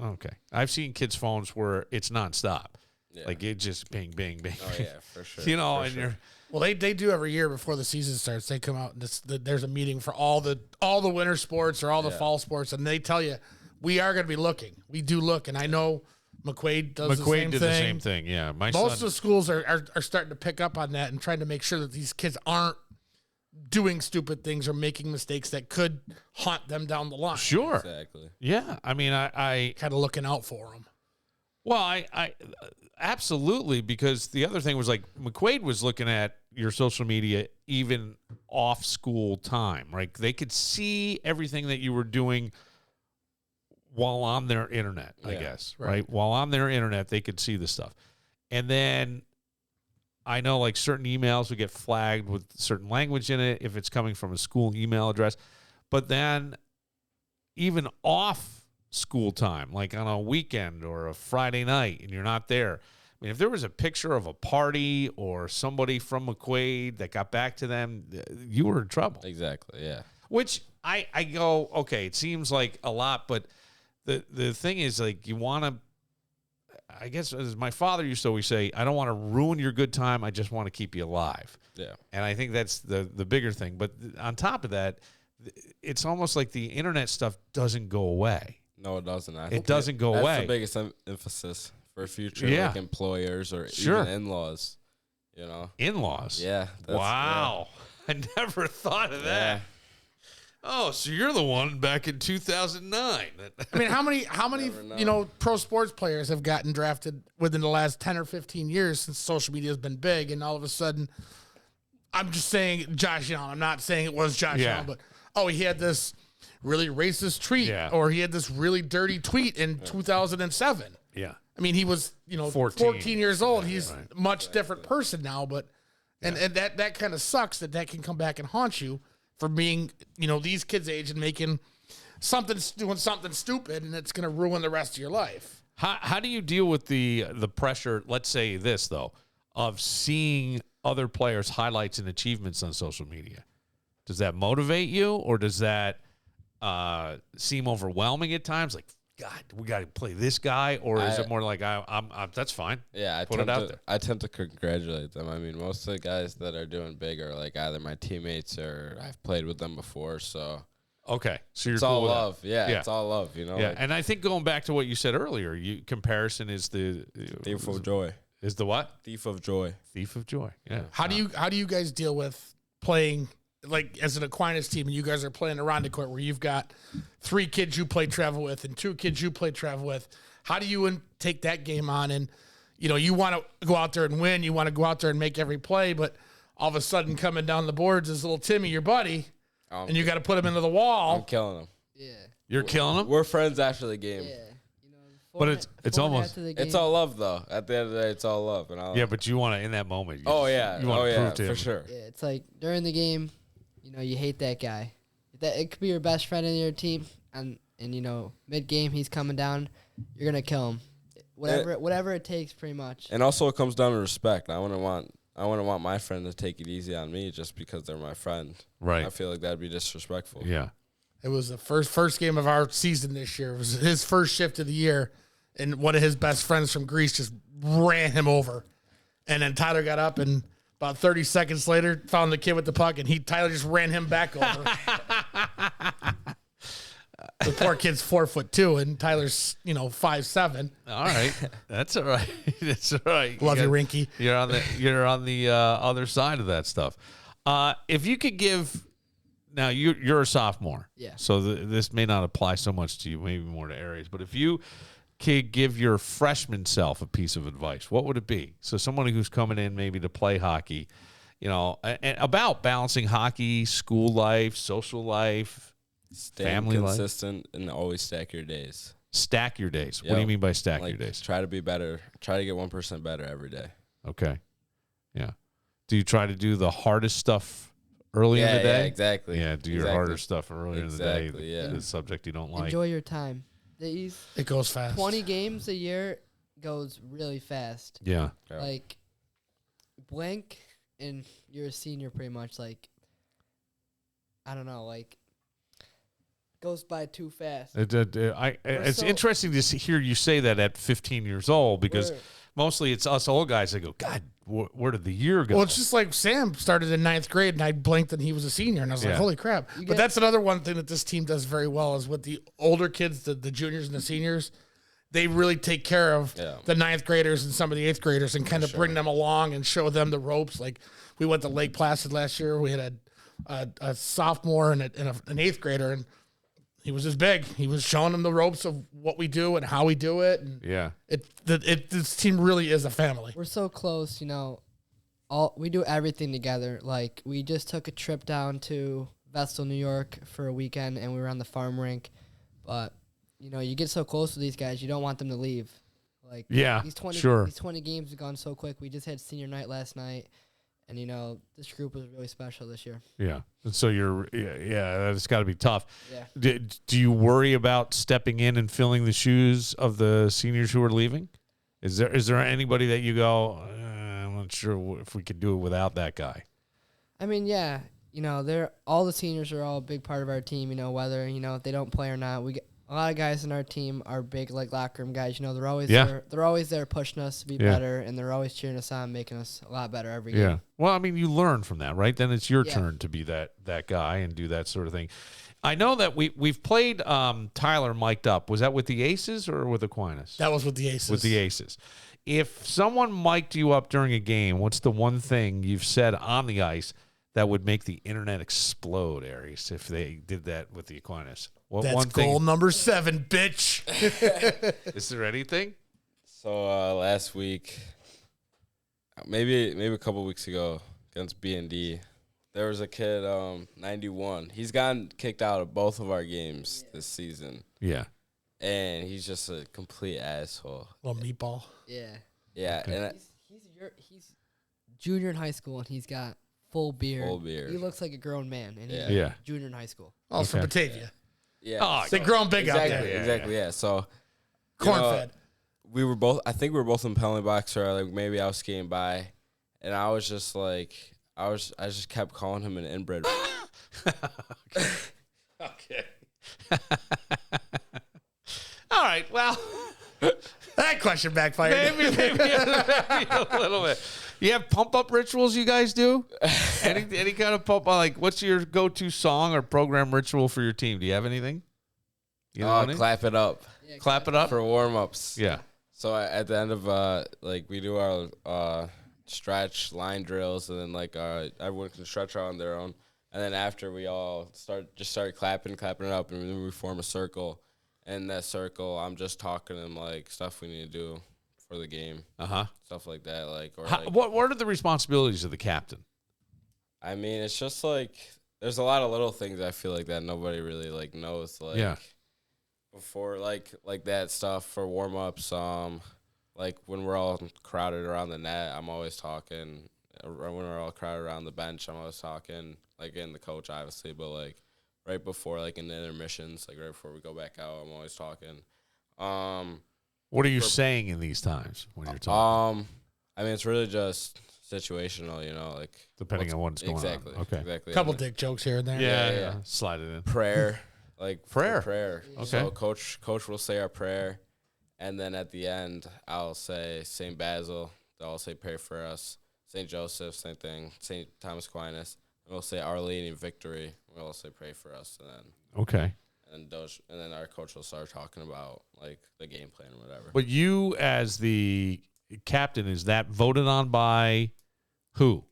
Okay. I've seen kids' phones where it's nonstop.
Yeah.
Like it just bang, bang, bang.
Oh yeah, for sure.
Well, they do every year before the season starts. They come out and there's a meeting for all the winter sports or all the fall sports, and they tell you we are going to be looking. We do look, and I know McQuaid did the same thing.
Yeah,
most of the schools are starting to pick up on that and trying to make sure that these kids aren't doing stupid things or making mistakes that could haunt them down the line.
Sure,
exactly.
Yeah, I mean, I
kind of looking out for them.
Well, I absolutely, because the other thing was like McQuaid was looking at your social media even off school time, right? They could see everything that you were doing while on their internet, I guess, right? While on their internet, they could see the stuff. And then I know like certain emails would get flagged with certain language in it if it's coming from a school email address. But then even off school time, like on a weekend or a Friday night, and you're not there. I mean, if there was a picture of a party or somebody from McQuaid that got back to them, you were in trouble.
Exactly, yeah.
Which I go, okay, it seems like a lot, but the thing is, like, you want to, I guess, as my father used to always say, I don't want to ruin your good time. I just want to keep you alive.
Yeah.
And I think that's the bigger thing. But on top of that, it's almost like the internet stuff doesn't go away.
No, it doesn't.
It doesn't go away.
That's the biggest emphasis for future like employers or even in-laws. You know,
in-laws.
Yeah.
Wow. Yeah. I never thought of that. Oh, so you're the one back in 2009.
I mean, how many pro sports players have gotten drafted within the last 10 or 15 years since social media has been big, and all of a sudden, I'm just saying Josh Allen. I'm not saying it was Josh Allen, but oh, he had this really racist tweet, or he had this really dirty tweet in 2007.
Yeah.
I mean, he was, 14 years old. He's
right.
a much different person now, but and that kind of sucks that can come back and haunt you for being, these kids' age and doing something stupid, and it's going to ruin the rest of your life.
How do you deal with the pressure, let's say this, though, of seeing other players' highlights and achievements on social media? Does that motivate you, or does that seem overwhelming at times? Like, God, we got to play this guy, or is it more like I'm that's fine?
Yeah,
Put it out there.
I tend to congratulate them. I mean, most of the guys that are doing big are like either my teammates or I've played with them before. So
okay, so you're
it's
cool
all
with
love.
that.
Yeah, it's all love.
Yeah,
like,
and I think going back to what you said earlier, comparison is the
thief of joy.
Is the what?
Thief of joy.
Thief of joy. Yeah.
How do you guys deal with playing like as an Aquinas team, and you guys are playing around the court where you've got 3 kids you play travel with and 2 kids you play travel with? How do you take that game on? And you want to go out there and win. You want to go out there and make every play, but all of a sudden coming down the boards is little Timmy, your buddy, and you got to put him into the wall.
I'm killing him.
Yeah.
You're killing him.
We're friends after the game.
Yeah.
But it's almost
It's all love though. At the end of the day, it's all love. And
yeah. But you want to in that moment.
you want to
prove to
for
him.
sure.
Yeah, it's like during the game, you hate that guy. That it could be your best friend in your team, and mid game he's coming down, you're gonna kill him. Whatever it takes, pretty much.
And also, it comes down to respect. I wouldn't want my friend to take it easy on me just because they're my friend.
Right.
I feel like that'd be disrespectful.
Yeah.
It was the first game of our season this year. It was his first shift of the year, and one of his best friends from Greece just ran him over. And then Tyler got up, and about 30 seconds later, found the kid with the puck, and Tyler just ran him back over. The poor kid's 4'2", and Tyler's 5'7".
All right, that's all right. That's all right.
Love you, Rinky.
You're on the other side of that stuff. If you could give, now you're a sophomore,
Yeah.
So this may not apply so much to you, maybe more to Aries. But if you could give your freshman self a piece of advice, what would it be? So someone who's coming in maybe to play hockey, and about balancing hockey, school life, social life.
Staying
Family life.
consistent and always stack your days.
Stack your days. What
Yep.
do you mean by stack
Like,
your days?
Try to be better. Try to get 1% better every day.
Okay. Yeah. Do you try to do the hardest stuff early in the day?
Yeah, exactly.
Yeah, do your
Exactly.
harder stuff earlier in the day.
Exactly, yeah.
The subject you don't like.
Enjoy your time. These
It goes fast.
20 games a year goes really fast.
Yeah.
Yeah.
Like, blink, and you're a senior pretty much. Like, I don't know, like, goes by too fast.
It's
so-
interesting to hear you say that at 15 years old because
We're-
mostly it's us old guys that go, God, where did the year go?
Well, it's just like Sam started in 9th grade, and I blinked and he was a senior, and I was
Yeah.
like, holy crap. But
get-
that's another one thing that this team does very well is with the older kids, the juniors and the seniors, they really take care of the 9th graders and some of the 8th graders and kind of bring them along and show them the ropes. Like we went to Lake Placid last year. We had a sophomore and an 8th grader, and he was as big. He was showing them the ropes of what we do and how we do it. And
yeah.
this team really is a family.
We're so close, we do everything together. Like, we just took a trip down to Vestal, New York for a weekend, and we were on the farm rink. But, you get so close to these guys, you don't want them to leave. Like,
Yeah,
these 20
sure.
These 20 games have gone so quick. We just had senior night last night, and, this group was really special this year.
Yeah. And so that's got to be tough.
Yeah.
Do you worry about stepping in and filling the shoes of the seniors who are leaving? Is there anybody that you go, I'm not sure if we could do it without that guy?
I mean, yeah, all the seniors are all a big part of our team, whether, if they don't play or not. We get a lot of guys in our team are big, like, locker room guys. They're always there. They're always there pushing us to be better, and they're always cheering us on, making us a lot better every game.
Yeah. Well, I mean, you learn from that, right? Then it's your turn to be that guy and do that sort of thing. I know that we've played Tyler mic'd up. Was that with the Aces or with Aquinas?
That was with the Aces.
With the Aces. If someone mic'd you up during a game, what's the one thing you've said on the ice that would make the internet explode, Aries, if they did that with the Aquinas?
That's
one
goal
thing?
number 7, bitch.
Is there anything?
So last week, maybe a couple weeks ago against B&D, there was a kid, 91. He's gotten kicked out of both of our games this season,
Yeah.
and he's just a complete asshole.
Little meatball.
Yeah.
Yeah, and
He's junior in high school and he's got full beard.
Full beard.
He looks like a grown man and he's
Yeah.
Yeah.
junior in high school.
Oh, it's from
Okay.
Batavia.
yeah,
Oh,
They grown big
exactly,
out there.
exactly, yeah. So, you
Corn
know,
fed.
we were both. I think we were both in penalty box, or like maybe I was skating by, and I was just like, I just kept calling him an inbred.
Okay. All right. Well,
That question backfired.
maybe a little bit. You have pump up rituals you guys do? Any kind of pump? Like, what's your go-to song or program ritual for your team? Do you have anything? You know any?
Clap it up
Yeah,
Clap it up.
for warm ups.
Yeah.
So at the end of like we do our stretch line drills, and then like everyone can stretch on their own, and then after we all start clapping it up, and then we form a circle. And in that circle, I'm just talking to them like stuff we need to do for the game, stuff like that. Like, or like,
What are the responsibilities of the captain?
I mean, it's just like there's a lot of little things I feel like that nobody really like knows. Like,
Yeah.
before like that stuff for warm ups. Like when we're all crowded around the net, I'm always talking. When we're all crowded around the bench, I'm always talking. Like getting the coach, obviously, but like right before, like in the intermissions, like right before we go back out, I'm always talking.
What are you saying in these times when you're talking?
I mean, it's really just situational, you know, like
Depending on what's going on.
exactly,
Okay.
exactly.
Couple
And then
dick jokes here and there.
Yeah. Slide it in.
prayer, like
Prayer.
prayer.
Okay.
So coach will say our prayer, and then at the end, I'll say Saint Basil. They'll say pray for us. Saint Joseph, same thing. Saint Thomas Aquinas. And we'll say Our Lady in Victory. We'll say pray for us, and then.
Okay.
And then our coach will start talking about like the game plan or whatever.
But you, as the captain, is that voted on by who?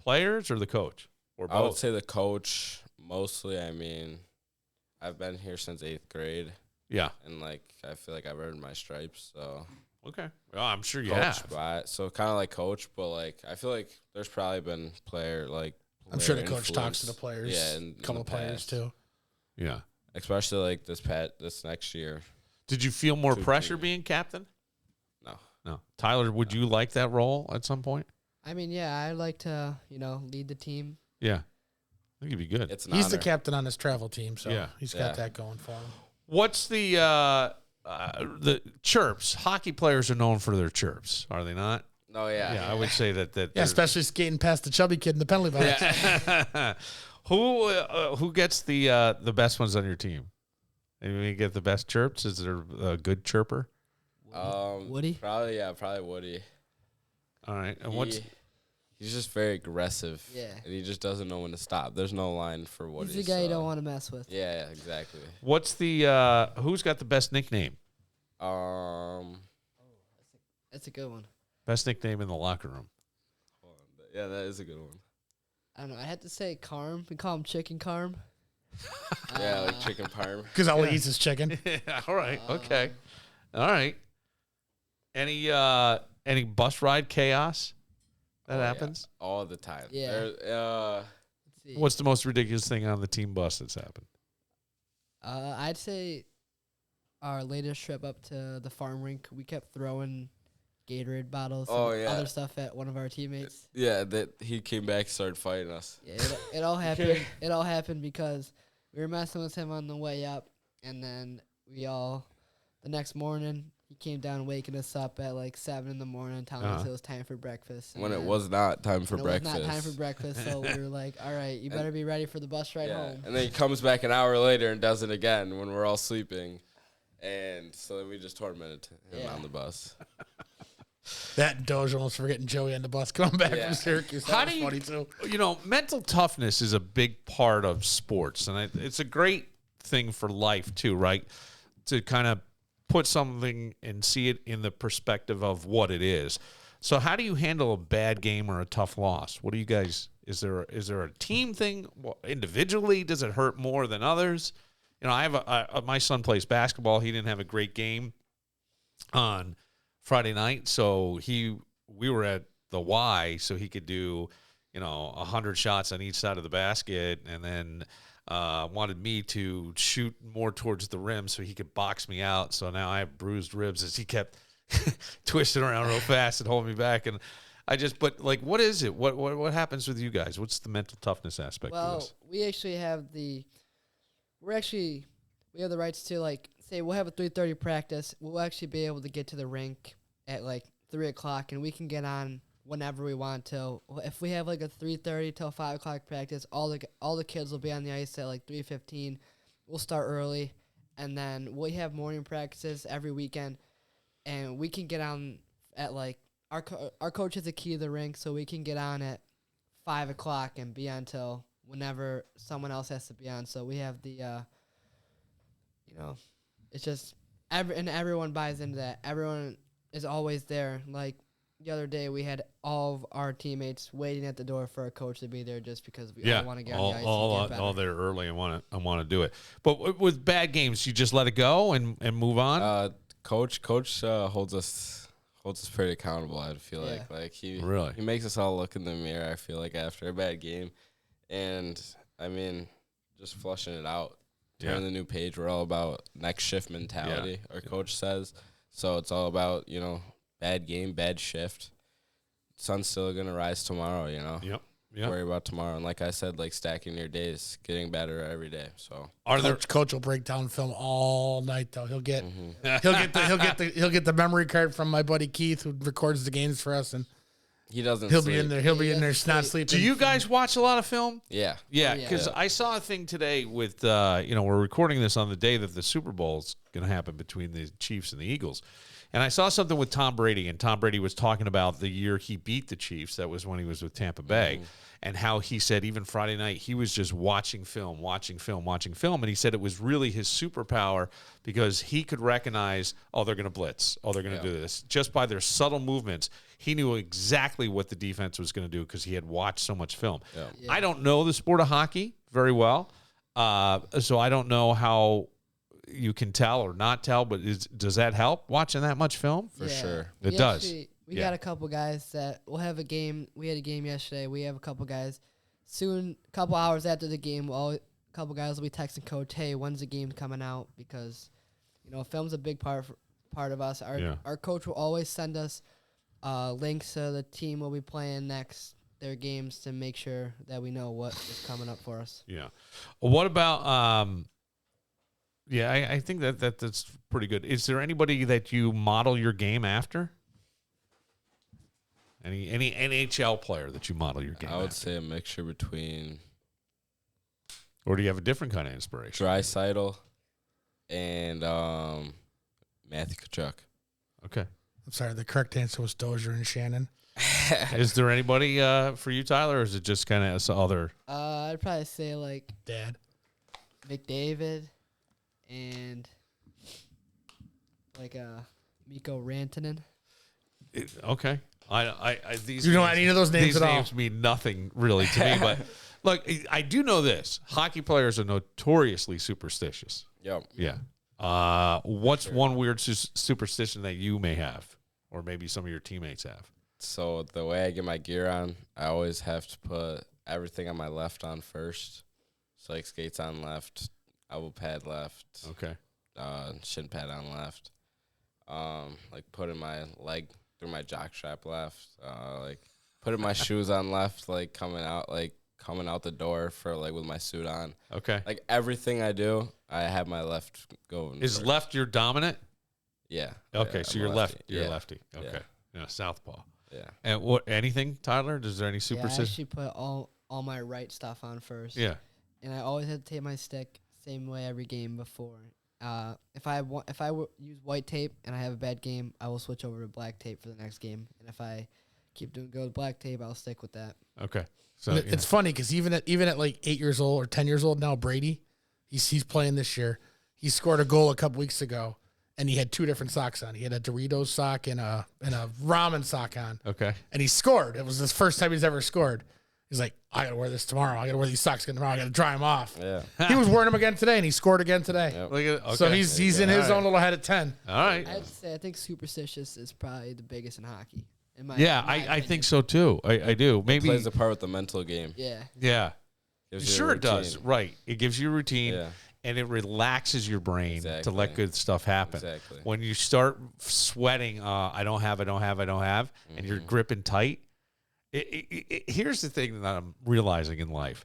Players or the coach? Or both?
I would say the coach mostly. I mean, I've been here since 8th grade,
Yeah.
and like I feel like I've earned my stripes. So
Okay. Well, I'm sure you
coach,
have.
but so kind of like coach, but like I feel like there's probably been player like.
I'm sure the
player
coach talks to the
influence.
players.
Yeah,
a couple of players too.
Yeah.
Especially like this next year.
Did you feel more
Two
pressure
teams.
being captain?
No.
No. Tyler, would you like that role at some point?
I mean, yeah, I'd like to, lead the team.
Yeah. I think it'd be good.
It's an
He's the
honor.
captain on his travel team, so
Yeah.
he's
Yeah.
got that going for him.
What's the chirps? Hockey players are known for their chirps, are they not?
No, yeah.
Yeah, I would say that.
Yeah,
they're-
especially skating past the chubby kid in the penalty box.
Who gets the best ones on your team? You get the best chirps? Is there a good chirper?
Woody?
Probably Woody.
All right. And what's
He's just very aggressive.
Yeah.
And he just doesn't know when to stop. There's no line for Woody.
He's the guy you
so-
don't want to mess with.
Yeah, exactly.
what's the who's got the best nickname?
That's a good one.
Best nickname in the locker room.
Yeah, that is a good one.
I don't know. I had to say Carm. We call him Chicken Carm.
Yeah, like chicken parm.
Because all he eats is chicken.
All right. Okay. All right. Any bus ride chaos that happens?
Yeah, all the time.
Yeah.
There-
Let's see.
What's the most ridiculous thing on the team bus that's happened?
I'd say our latest trip up to the farm rink, we kept throwing Gatorade bottles
Oh,
and
yeah.
other stuff at one of our teammates.
yeah, that he came back and started fighting us.
Yeah, it all happened. It all happened because we were messing with him on the way up, and then the next morning, he came down waking us up at like 7 in the morning, telling us it was time for breakfast.
When
and
it
then
was not time for
when
breakfast.
It was not time for breakfast, so we were like, all right, you better be ready for the bus ride
Yeah,
home.
and then he comes back an hour later and does it again when we're all sleeping. And so then we just tormented him
Yeah.
on the bus.
That and Doge almost forgetting Joey on the bus coming back
Yeah.
from Syracuse.
How
That
do
was
you-
funny too.
You know, mental toughness is a big part of sports, and it's a great thing for life too, right? To kind of put something and see it in the perspective of what it is. So, how do you handle a bad game or a tough loss? What do you guys? Is there a team thing? Individually, does it hurt more than others? You know, I have my son plays basketball. He didn't have a great game on Friday night, so we were at the Y, so he could do 100 shots on each side of the basket, and then wanted me to shoot more towards the rim so he could box me out. So now I have bruised ribs as he kept twisting around real fast and holding me back. And but like, what is it? What happens with you guys? What's the mental toughness aspect of this?
We actually have we have the rights to, like, say we'll have a 3:30 practice. We'll actually be able to get to the rink at like 3 o'clock, and we can get on whenever we want to. If we have like a 3:30 till 5 o'clock practice, all the kids will be on the ice at like 3:15. We'll start early, and then we have morning practices every weekend, and we can get on at like our coach has a key to the rink, so we can get on at 5 o'clock and be on till whenever someone else has to be on. So we have the it's just everyone buys into that. Everyone is always there. Like the other day, we had all of our teammates waiting at the door for a coach to be there just because we all want to get on the ice.
All there early and want to do it. But with bad games, you just let it go and move on.
Coach holds us pretty accountable. I feel like he makes us all look in the mirror. I feel like after a bad game, and I mean, just flushing it out. Turn the new page. We're all about next shift mentality, our coach says. So it's all about, bad game, bad shift. Sun's still going to rise tomorrow,
Yep.
Worry about tomorrow. And like I said, like stacking your days, getting better every day. So
Coach will break down film all night though. He'll get the memory card from my buddy Keith, who records the games for us, and
he doesn't
He'll
sleep.
be in there. He'll be in there not sleeping.
Do you guys watch a lot of film?
Yeah.
Yeah, because I saw a thing today with, we're recording this on the day that the Super Bowl is going to happen between the Chiefs and the Eagles. And I saw something with Tom Brady, and Tom Brady was talking about the year he beat the Chiefs. That was when he was with Tampa Bay. And how he said even Friday night he was just watching film. And he said it was really his superpower because he could recognize, they're going to blitz. They're going to do this. Just by their subtle movements, he knew exactly what the defense was going to do because he had watched so much film. I don't know the sport of hockey very well, so I don't know how you can tell or not tell, but does that help watching that much film?
For sure.
It does.
We got a couple guys that we'll have a game. We had a game yesterday. We have a couple guys. Soon, a couple hours after the game, a couple guys will be texting coach, hey, when's the game coming out? Because, film's a big part of us. Our coach will always send us links to the team we'll be playing next, their games, to make sure that we know what is coming up for us.
Yeah. Well, what about I think that's pretty good. Is there anybody that you model your game after? Any NHL player that you model your game after?
I would say a mixture between.
Or do you have a different kind of inspiration?
Draisaitl and Matthew Tkachuk.
Okay.
I'm sorry, the correct answer was Dozier and Shannon.
Is there anybody for you, Tyler, or is it just kind of other?
I'd probably say like
Dad,
McDavid, and like Mikko Rantanen.
Okay. These
you know any of those names
at all? These names
all?
mean nothing really to me, but look, I do know this: hockey players are notoriously superstitious.
Yep.
Yeah. What's one weird superstition that you may have, or maybe some of your teammates have?
So the way I get my gear on, I always have to put everything on my left on first. So like skates on left, elbow pad left.
Okay.
Shin pad on left. Like putting my leg through my jock strap left. Like putting my shoes on left, like coming out the door for like with my suit on.
Okay.
Like everything I do, I have my left going.
Is
first.
left your dominant?
Yeah.
Okay,
Yeah,
so
I'm
you're
lefty.
lefty. You're
Yeah.
lefty. Okay. Yeah, southpaw.
Yeah.
And anything, Tyler? Is there any
Yeah, I
superstition?
actually put all my right stuff on first.
Yeah.
And I always have to tape my stick same way every game before. If I use white tape and I have a bad game, I will switch over to black tape for the next game. And if I keep doing good with black tape, I'll stick with that.
Okay. So
it's funny because even at like 8 years old or 10 years old now, Brady, he's playing this year. He scored a goal a couple weeks ago, and he had two different socks on. He had a Doritos sock and a ramen sock on.
Okay.
And he scored. It was his first time he's ever scored. He's like, I gotta wear this tomorrow. I gotta wear these socks again tomorrow. I gotta dry them off.
Yeah.
He was wearing them again today, and he scored again today.
Yep.
Look at, okay.
So he's in his own little head at 10.
All right.
I'd say I think superstitious is probably the biggest in hockey. In my,
Yeah,
in my
I
opinion.
think so too. I do. Maybe.
Plays a part with the mental game.
Yeah.
Yeah.
Gives you a
Sure it does.
routine.
Right. It gives you a routine.
Yeah.
And it relaxes your brain to
Exactly.
let good stuff happen.
Exactly.
When you start sweating, I don't have, and you're gripping tight. Here's the thing that I'm realizing in life.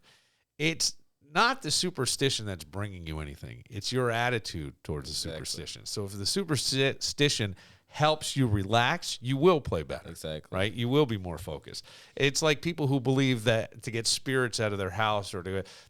It's not the superstition that's bringing you anything. It's your attitude towards the superstition. So if the superstition helps you relax, you will play better.
Exactly.
Right? You will be more focused. It's like people who believe that to get spirits out of their house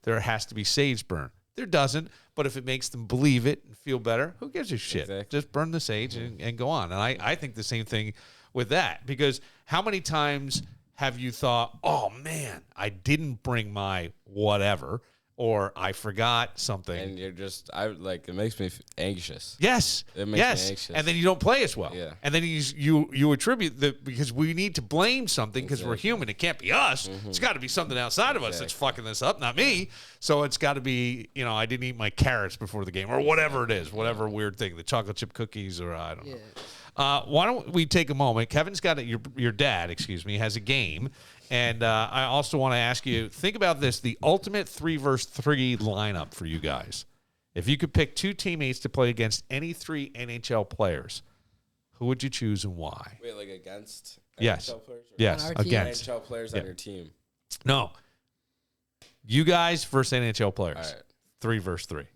there has to be sage burn. There doesn't, but if it makes them believe it and feel better, who gives a shit?
Exactly.
Just burn the sage and go on. And I think the same thing with that, because how many times have you thought, oh, man, I didn't bring my whatever, or I forgot something.
And you're just, it makes me anxious.
Yes.
It makes me anxious.
And then you don't play as well.
Yeah.
And then you attribute that because we need to blame something because we're human. It can't be us. It's got to be something outside of us that's fucking this up, not me. So it's got to be, I didn't eat my carrots before the game or whatever it is, whatever weird thing, the chocolate chip cookies or I don't know. Why don't we take a moment? Kevin's got your dad, has a game. And I also want to ask you, think about this, the ultimate 3-versus-3 lineup for you guys. If you could pick 2 teammates to play against any 3 NHL players, who would you choose and why?
Wait, like against
Yes.
NHL players?
Yes,
On our team?
against.
NHL players on your team.
No. You guys versus NHL players.
All right.
3-versus-3.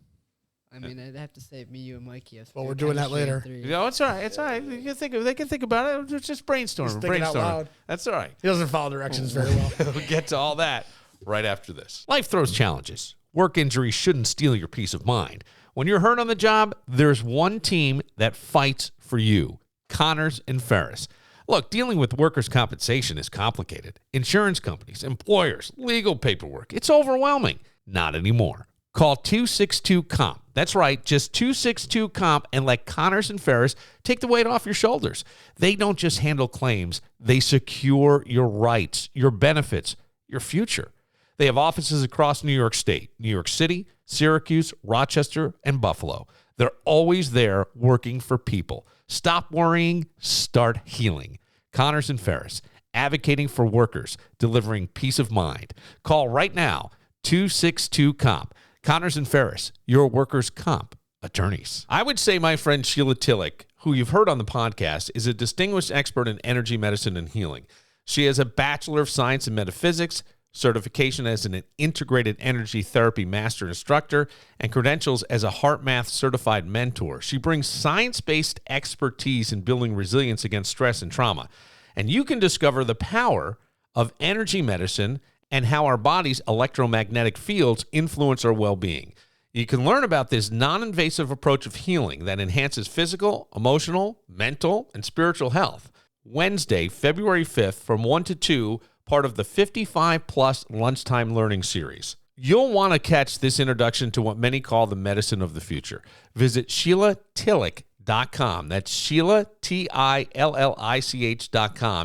I mean, I'd have to say me, you, and Mikey.
Well, we're doing that later.
No, it's all right. It's all right. They can think about it. Just brainstorm.
Just thinking out loud.
That's all right.
He doesn't follow directions very well.
We'll get to all that right after this. Life throws challenges. Work injuries shouldn't steal your peace of mind. When you're hurt on the job, there's one team that fights for you, Connors and Ferris. Look, dealing with workers' compensation is complicated. Insurance companies, employers, legal paperwork. It's overwhelming. Not anymore. Call 262-COMP. That's right, just 262-COMP and let Connors and Ferris take the weight off your shoulders. They don't just handle claims. They secure your rights, your benefits, your future. They have offices across New York State, New York City, Syracuse, Rochester, and Buffalo. They're always there working for people. Stop worrying, start healing. Connors and Ferris, advocating for workers, delivering peace of mind. Call right now, 262-COMP. Connors and Ferris, your workers' comp attorneys. I would say my friend Sheila Tillich, who you've heard on the podcast, is a distinguished expert in energy medicine and healing. She has a Bachelor of Science in Metaphysics, certification as an integrated energy therapy master instructor, and credentials as a heart math certified mentor. She brings science-based expertise in building resilience against stress and trauma. And you can discover the power of energy medicine and how our body's electromagnetic fields influence our well-being. You can learn about this non-invasive approach of healing that enhances physical, emotional, mental, and spiritual health. Wednesday, February 5th from 1 to 2, part of the 55-plus lunchtime learning series. You'll want to catch this introduction to what many call the medicine of the future. Visit SheilaTillich.com. That's Sheila, TILLICH.com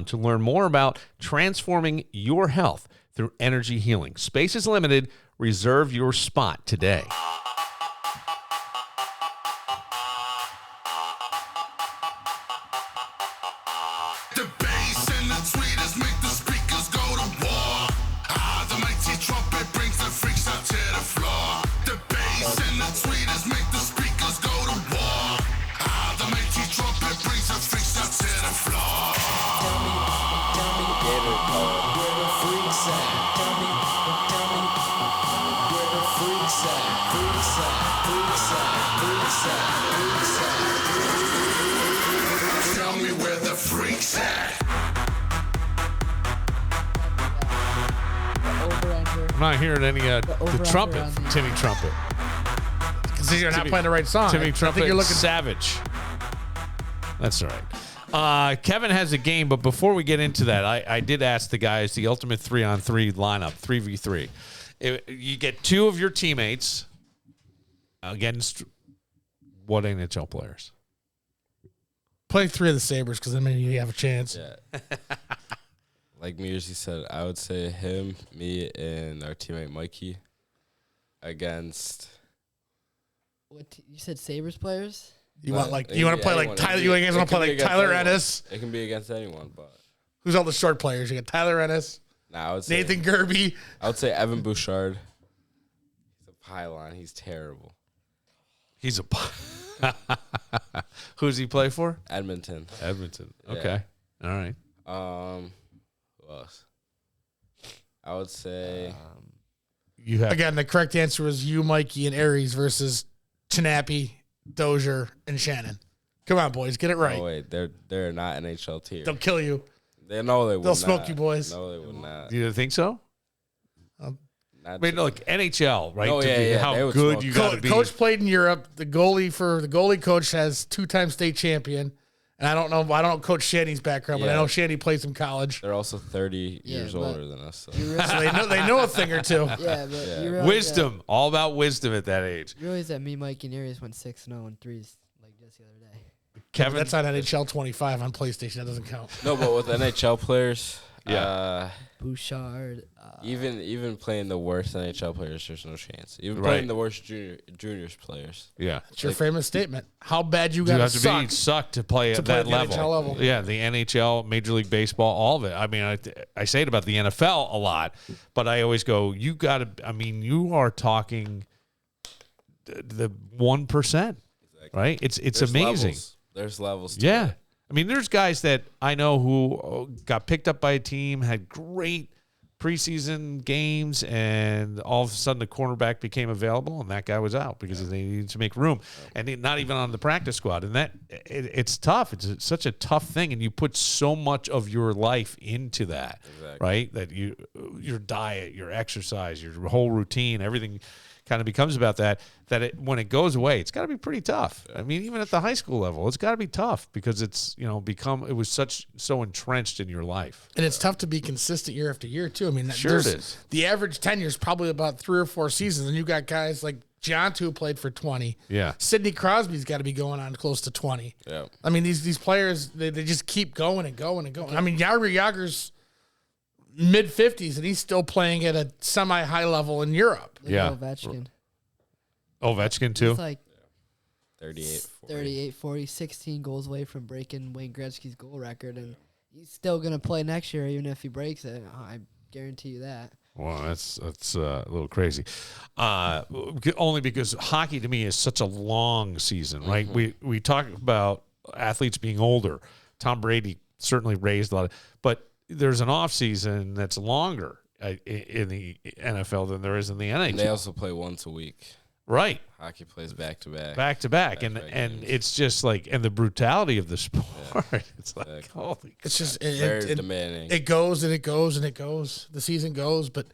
to learn more about transforming your health through energy healing. Space is limited. Reserve your spot today.
The bass and the tweeters make the speakers go to war. The mighty trumpet brings the freaks out to the floor. The bass and the tweeters make the speakers go to war. The mighty trumpet brings the freaks out to the floor.
Where the freaks at? Tell me where the freaks at? Freaks at, freaks at, freaks at, freaks at.
Tell me where the freaks at.
Over-under.
I'm not hearing any the
over-under
trumpet
on
from
the-
Timmy Trumpet.
Because you're not playing the right song.
Timmy
I
Trumpet,
think you're looking.
Savage. That's all right. Kevin has a game, but before we get into that, I did ask the guys the ultimate 3-on-3 lineup, 3v3. You get 2 of your teammates against what NHL players?
Play 3 of the Sabres because I mean you have a chance.
Yeah. Like Mearsy said, I would say him, me, and our teammate Mikey against.
You said Sabres players?
You want like
It
you
can
want
be
to play
anyone.
like Tyler?
It
You guys
can
want to play
be
like
against
Tyler
anyone.
Ennis?
It can be against anyone, but
Who's all the short players? You got Tyler Ennis,
Nah, I would say
Nathan Gerby.
I would say Evan Bouchard. He's a pylon. He's terrible.
He's a. Who does he play for?
Edmonton.
Edmonton.
Yeah.
Okay. All right.
Who else? I would say
You have
Again, the correct answer was you, Mikey, and Aries versus Chinappy, Dozier, and Shannon. Come on, boys, get it right.
Oh wait, they're not NHL tier.
They'll kill you.
They know they would
They'll
not.
smoke you, boys.
No, they would not.
You think so?
Not
I mean,
to-
look, NHL, right?
Oh,
to
yeah,
be
yeah,
how
they would
good
smoke
you
you.
got to be.
Coach played in Europe. The goalie coach has 2-time state champion. And I don't know Coach Shanny's background, but I
Yeah.
know Shanny plays some college.
They're also 30
Yeah,
years
but-
older than us. So.
You realize,
So they know a thing or two.
yeah, but
Yeah.
you realize
Wisdom, all about wisdom at that age.
That, you realize that me, Mike, and Aries went 6-0 and 3s like just the other day.
Kevin,
That's on NHL 25 on PlayStation. That doesn't count.
No, but with NHL players,
Yeah.
Bouchard.
even playing the worst NHL players, there's no chance. Even
Right.
playing the worst juniors players.
yeah.
It's your famous statement. How bad you
You
got
have
to
to
suck.
be sucked to play at
play
that
at the
level.
NHL level.
Yeah, the NHL, Major League Baseball, all of it. I mean, I say it about the NFL a lot, but I always go, you got to. I mean, you are talking the 1%, right? It's
There's
amazing.
levels. There's levels. To
Yeah.
it.
I mean, there's guys that I know who got picked up by a team, had great preseason games, and all of a sudden the cornerback became available, and that guy was out because they needed to make room, and not even on the practice squad. And that it's tough. It's such a tough thing, and you put so much of your life into that, right? That your diet, your exercise, your whole routine, everything kind of becomes about that when it goes away, it's got to be pretty tough. I mean, even at the high school level, it's got to be tough because it's, it was so entrenched in your life.
And it's tough to be consistent year after year, too. I mean,
Sure it
there's-
is.
The average tenure is probably about 3 or 4 seasons. And you got guys like John, who played for 20.
Yeah.
Sidney Crosby's got to be going on close to 20.
Yeah.
I mean, these players, they just keep going and going and going. I mean, Yager's mid-50s, and he's still playing at a semi-high level in Europe.
Look
Yeah.
at Ovechkin.
Ovechkin, too?
He's like
38, 40.
38, 40, 16 goals away from breaking Wayne Gretzky's goal record, and he's still going to play next year even if he breaks it. I guarantee you that.
Well, that's a little crazy. Only because hockey to me is such a long season, right? We talk about athletes being older. Tom Brady certainly raised a lot, but there's an off season that's longer in the NFL than there is in the NHL.
And they also play once a week.
Right.
Hockey plays back to back.
Back to back. And
Back-to-back games.
it's just like, and the brutality of the sport. It's like,
Exactly.
holy
It's just
Very demanding.
It goes and it goes and it goes. The season goes, but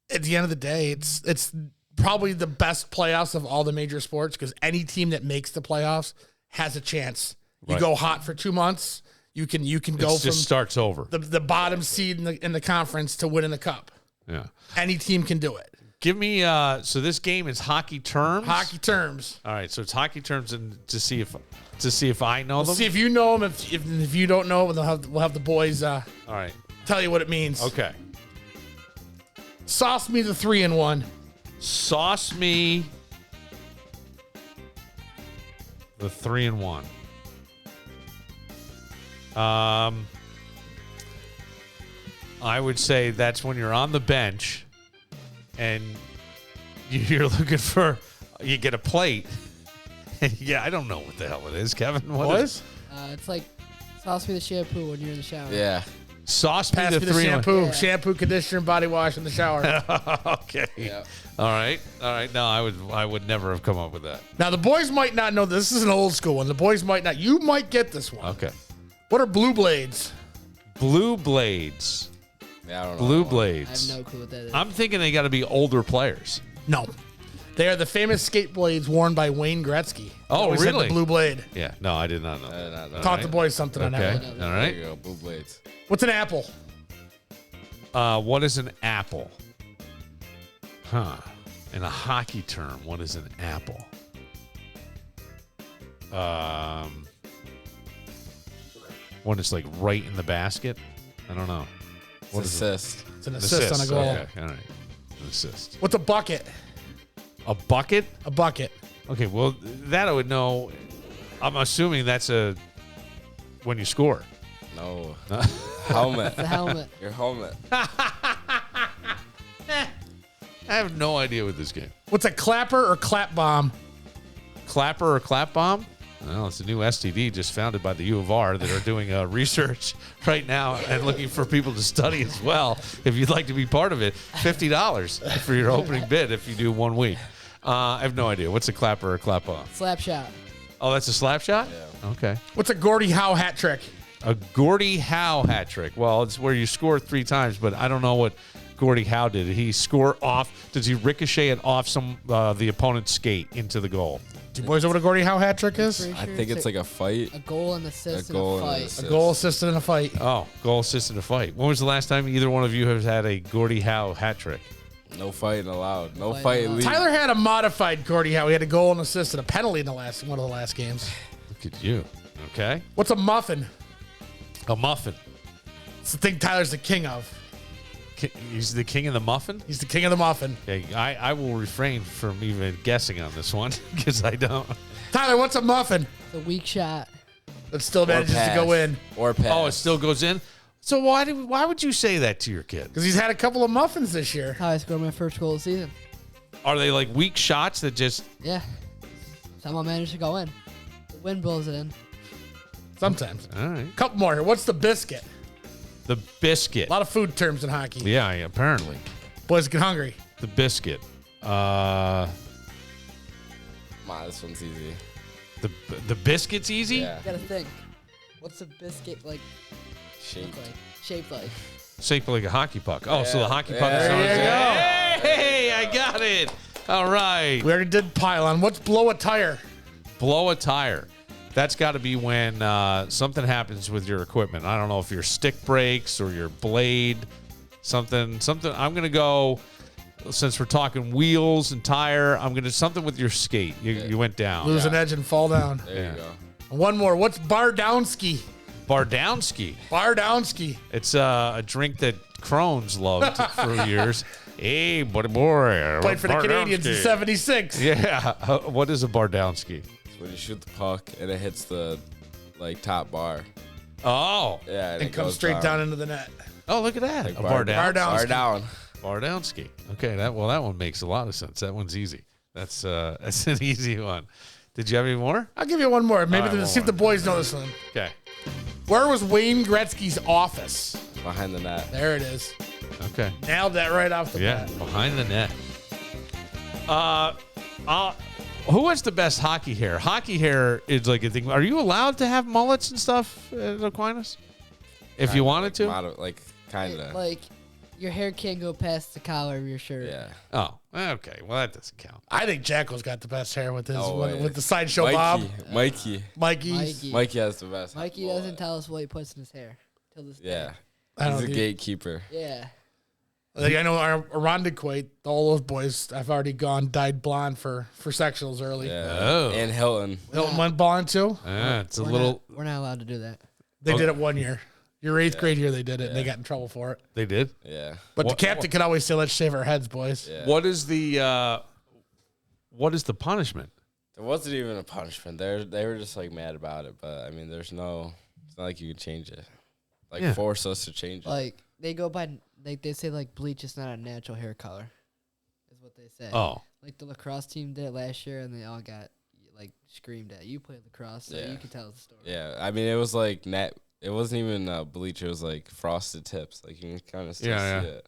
at the end of the day, it's probably the best playoffs of all the major sports because any team that makes the playoffs has a chance. You
Right.
go hot for 2 months, you can go
It
from
just starts over.
the bottom seed in the conference to winning the cup.
Yeah.
Any team can do it.
Give me, so this game is hockey terms?
Hockey terms.
All right, so it's hockey terms, and to see if I know them.
See if you know them. If you don't know, we'll have the boys
All right,
tell you what it means.
okay.
Sauce me the 3-in-1.
Sauce me the 3-in-1. I would say that's when you're on the bench and you're looking for, you get a plate. Yeah, I don't know what the hell it is, Kevin. What is?
It's like sauce me the shampoo when you're in the shower.
Yeah.
Sauce me
Pass
the
me the
3-in-1.
shampoo.
Yeah.
Shampoo, conditioner, and body wash in the shower.
Okay.
Yeah.
All right. No, I would never have come up with that.
Now, the boys might not know this. This is an old school one. The boys might not. You might get this one.
Okay.
What are blue blades?
Blue Blades.
Yeah, I don't know.
Blue
I have
Blades.
no clue what that is.
I'm thinking they got to be older players.
No. They are the famous skate blades worn by Wayne Gretzky.
Oh,
Always had
really?
the blue blade.
Yeah. No, I did not know.
I did not know.
Taught the boys something on that
Okay.
one.
All
There
right.
you go. Blue blades.
What's an apple?
What is an apple? Huh. In a hockey term, what is an apple? One is like right in the basket. I don't know. What is it?
Assist.
It's an assist on a goal.
Okay. All right. An assist.
What's a bucket?
A bucket?
A bucket.
Okay. Well, that I would know. I'm assuming that's when you score.
No. Helmet.
The helmet.
Your helmet.
I have no idea what this game.
What's a clapper or clap bomb?
Clapper or clap bomb? Well, it's a new STD just founded by the U of R that are doing research right now and looking for people to study as well. If you'd like to be part of it, $50 for your opening bid if you do 1 week. I have no idea. What's a clapper or clap bomb?
Slap shot.
Oh, that's a slap shot?
Yeah.
Okay.
What's a Gordie Howe hat trick?
A Gordie Howe hat trick. Well, it's where you score 3 times, but I don't know what Gordie Howe did. Did he score off? Does he ricochet it off the opponent's skate into the goal?
Do you boys know what a Gordie Howe hat trick is?
Pretty
I
sure
think it's like a fight.
a goal and assist
A
in
goal
a
and
fight.
assist.
A goal assisted in a fight.
Oh, goal assist in a fight. When was the last time either one of you has had a Gordie Howe hat trick?
No fighting allowed. No
Fighting
fight
allowed.
league.
Tyler had a modified Gordie Howe. He had a goal and assist and a penalty in one of the last games.
Look at you. Okay.
What's a muffin?
A muffin.
It's the thing Tyler's the king of.
He's the king of the muffin?
He's the king of the muffin.
Okay, I will refrain from even guessing on this one because I don't.
Tyler, what's a muffin?
The weak shot.
That still
Or
manages to go
pass.
in.
Or pass.
Oh, it still goes in? So why would you say that to your kid?
Because he's had a couple of muffins this year.
How I scored my first goal of the season.
Are they like weak shots that just...
Yeah. Somehow managed to go in. The wind blows it in.
Sometimes.
All right.
Couple more here. What's the biscuit?
The biscuit.
A lot of food terms in hockey.
Yeah, apparently.
Boys get hungry.
The biscuit.
Ma, this one's easy.
The biscuit's easy?
Yeah.
You gotta think. What's a biscuit like?
Shape.
Look like? Shaped like?
Shaped like a hockey puck. Oh, so the
Yeah.
hockey puck is
There
on
you
his-
go.
Hey, I got it. All right.
We already did pylon. What's blow a tire?
Blow a tire. That's got to be when something happens with your equipment. I don't know if your stick breaks or your blade, something. I'm going to go, since we're talking wheels and tire, I'm going to something with your skate. You went down.
Lose an edge and fall down.
There
Yeah.
you go.
One more. What's bar down ski?
Bar down ski.
Bar down ski.
It's a drink that Crohn's loved for years. Hey, buddy boy.
Played for the
bar down
Canadians in
ski.
76.
Yeah. What is a bar down ski?
It's when you shoot the puck and it hits the top bar.
Oh.
Yeah.
And
it
comes
goes
straight down into the net.
Oh, look at that.
Like
A bar down.
bar down.
Bar
ski.
down.
Bar down ski. Okay, that one makes a lot of sense. That one's easy. That's an easy one. Did you have any more?
I'll give you one more. Maybe
All right,
to see if the boys know this one.
Okay.
Where was Wayne Gretzky's office?
Behind the net.
There it is.
Okay.
Nailed that right off the
Yeah,
bat.
behind the net. Who has the best hockey hair? Hockey hair is like a thing. Are you allowed to have mullets and stuff at Aquinas? If you wanted to?
Kind of.
Like, your hair can't go past the collar of your shirt.
Yeah.
Oh, okay. Well, that doesn't count.
I think Jacko's got the best hair with his
No way.
with the sideshow bob.
Mikey.
Mikey's.
Mikey has the best.
Mikey
Boy.
doesn't tell us what he puts in his hair. Till this
Yeah.
day.
I
He's
don't
a
know.
gatekeeper.
Yeah.
Like I know our Arondequate, all those boys I've already gone dyed blonde for sectionals early.
Yeah.
Oh.
And Hilton.
Hilton went blonde too.
It's a
We're
little.
we're not allowed to do that.
They
Oh.
did it one year. Your 8th grade year they did it and they got in trouble for it.
They did.
Yeah.
But
What-
the captain could always say, "Let's shave our heads, boys."
Yeah.
What is the punishment?
There wasn't even a punishment. They were just like mad about it. But I mean, it's not like you can change it. Like
Yeah.
force us to change it.
Like, they go by, like, they say, like, bleach is not a natural hair color. Is what they say.
Oh,
Like, the lacrosse team did it last year, and they all got, like, screamed at. You played lacrosse, so
Yeah.
you can tell the story.
Yeah. I mean, it was like It wasn't even bleach. It was like frosted tips. Like you can kind of still
Yeah,
see it.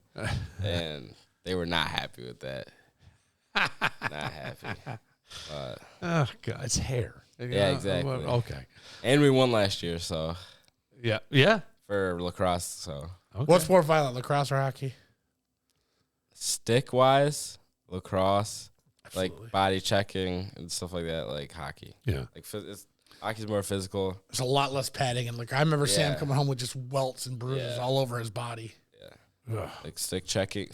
And they were not happy with that. Not happy. But
oh God, it's hair.
Yeah, exactly.
Okay.
and we won last year, so
Yeah. Yeah.
for lacrosse. So
Okay.
What's more violent, lacrosse or hockey?
stick wise, lacrosse,
Absolutely.
like body checking and stuff like that, like hockey.
Yeah.
Like hockey's more physical.
There's a lot less padding, and like I remember Sam
Yeah.
coming home with just welts and bruises
Yeah.
all over his body.
Ugh.
Like stick checking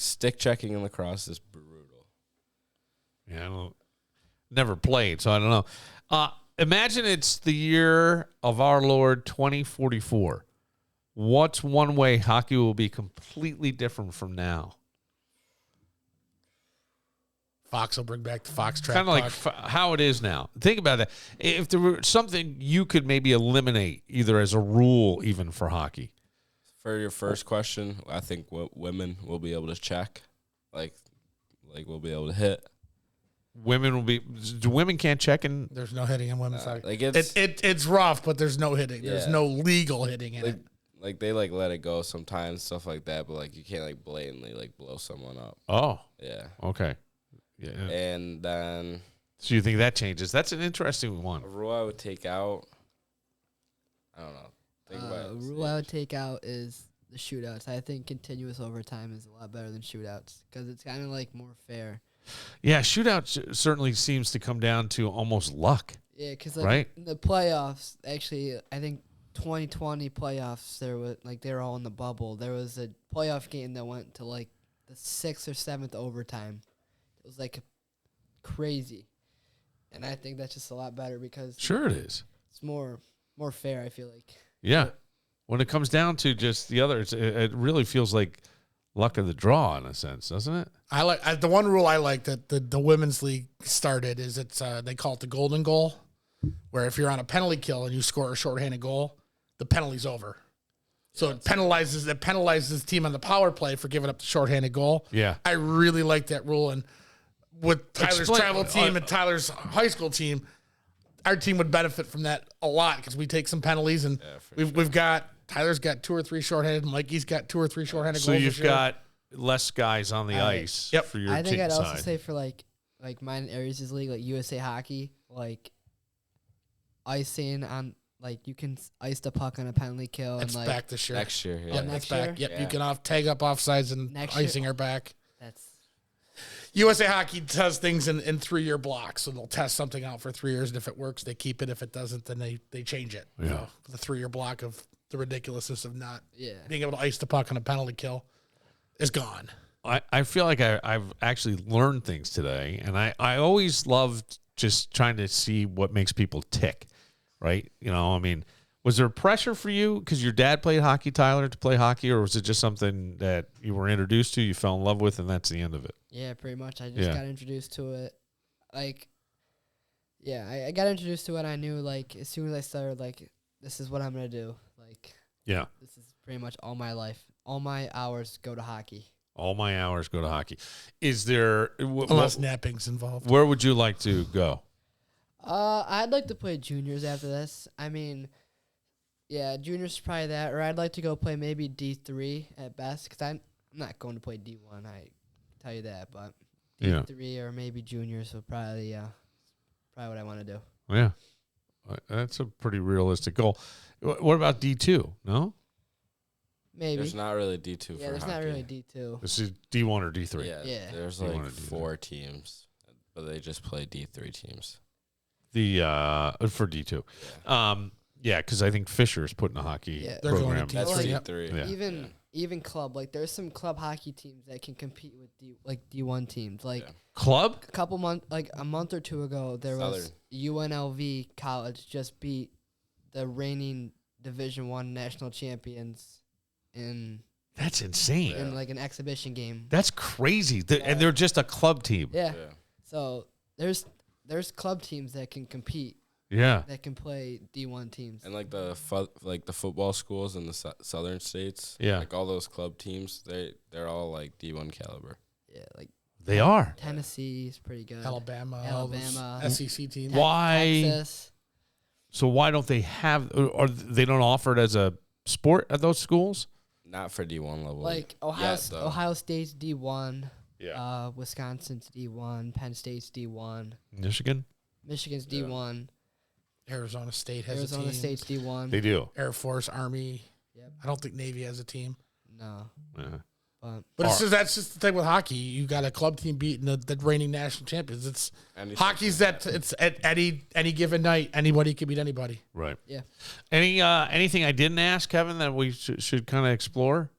in lacrosse is brutal.
Yeah. I don't, never played, so I don't know. Imagine it's the year of our Lord 2044. What's one way hockey will be completely different from now?
Fox will bring back the Fox track.
Kind of like
puck.
how it is now. Think about that. If there were something you could maybe eliminate, either as a rule, even for hockey.
For your first question, I think women will be able to check, like we'll be able to hit.
Women will be. Do women can't check in?
There's no hitting in women's hockey.
Like
It's rough, but there's no hitting. There's
Yeah.
no legal hitting in it.
Like they like let it go sometimes, stuff like that. But like you can't like blatantly like blow someone up.
Oh,
Yeah.
okay. Yeah.
And then
So you think that changes? That's an interesting one.
a rule I would take out. I don't know. Think about it.
Rule I would take out is the shootouts. I think continuous overtime is a lot better than shootouts because it's kind of like more fair.
Yeah, shootout certainly seems to come down to almost luck.
Yeah, because like
Right.
in the playoffs, actually, I think 2020 playoffs, they were all in the bubble. There was a playoff game that went to like the 6th or 7th overtime. It was like crazy, and I think that's just a lot better because
Sure, it is.
it's more fair. I feel like.
Yeah. When it comes down to just the others, it really feels like luck of the draw in a sense, doesn't it?
The one rule I like that the women's league started is they call it the golden goal, where if you're on a penalty kill and you score a shorthanded goal, the penalty's over. So it penalizes the team on the power play for giving up the shorthanded goal.
Yeah.
I really like that rule. And with Tyler's
Explain-
travel team and Tyler's high school team, our team would benefit from that a lot because we take some penalties and we've got Tyler's got 2 or 3 shorthanded, Mikey's got 2 or 3 shorthanded
So
goals.
you've
this year.
got less guys on the ice
Yep.
for your
I think
team
I'd also
side.
say for like mine Aries' league, like USA Hockey, like icing on like you can ice the puck on a penalty kill
It's
and like
back this year.
Next year, yeah.
Oh,
It's
next
back.
year?
Yep, you can tag up offsides and
Next year?
icing are back.
that's
USA Hockey does things in 3-year blocks, so they'll test something out for 3 years, and if it works, they keep it. If it doesn't, then they change it.
Yeah.
So the 3-year block of the ridiculousness of not
yeah.
being able to ice the puck on a penalty kill is gone.
I feel like I've actually learned things today, and I always loved just trying to see what makes people tick, right? You know, I mean, was there pressure for you because your dad played hockey, Tyler, to play hockey, or was it just something that you were introduced to, you fell in love with, and that's the end of it?
Yeah, pretty much. I just
Yeah.
got introduced to it. Like, yeah, I got introduced to it. I knew, like, as soon as I started, like, this is what I'm going to do. Like,
Yeah.
this is pretty much all my life. All my hours go to hockey.
All my hours go to hockey. Is there
Unless napping's involved.
where would you like to go?
I'd like to play juniors after this. I mean, yeah, juniors is probably that. Or I'd like to go play maybe D3 at best because I'm not going to play D1. I tell you that. But
Yeah.
D3 or maybe juniors would probably what I want to do.
Yeah. That's a pretty realistic goal. What about D2? No?
Maybe.
There's not really D2
Yeah,
for
there's
hockey.
not really D2.
This is D1 or D3?
Yeah,
Yeah.
there's
You
like
wanna do
4 teams, but they just play D3 teams.
The for D2. Yeah, because I think Fisher's putting a hocky
Yeah.
They're going
program.
to
That's
Like,
D3.
Yeah.
Even club, like there's some club hockey teams that can compete with D1 teams. Like
Yeah.
Club?
a month or two ago, there was UNLV college just beat the reigning Division 1 national champions in
That's insane.
in like an exhibition game.
That's crazy. And they're just a club team.
Yeah.
Yeah.
So there's club teams that can compete,
Yeah.
that can play D1 teams.
And like the football schools in the southern states,
Yeah.
like all those club teams, they're all like D1 caliber.
Yeah, like
They are.
Tennessee is pretty good.
Alabama, all those
Alabama.
SEC teams.
Why?
Texas.
So why don't they have, or they don't offer it as a sport at those schools?
Not for D1 level.
Like
yet, though.
Ohio State's D1.
Yeah.
Wisconsin's D1. Penn State's D1.
Michigan?
Michigan's D1.
Arizona State has a
Arizona
team.
State's D1.
They do.
Air Force, Army.
Yep.
I don't think Navy has a team.
No,
Yeah.
but
That's just the thing with hockey. You got a club team beating the reigning national champions. It's
Anything
hockey's
can
that it's at any given night. Anybody can beat anybody.
Right.
yeah.
Anything I didn't ask, Kevin, that we should kind of explore?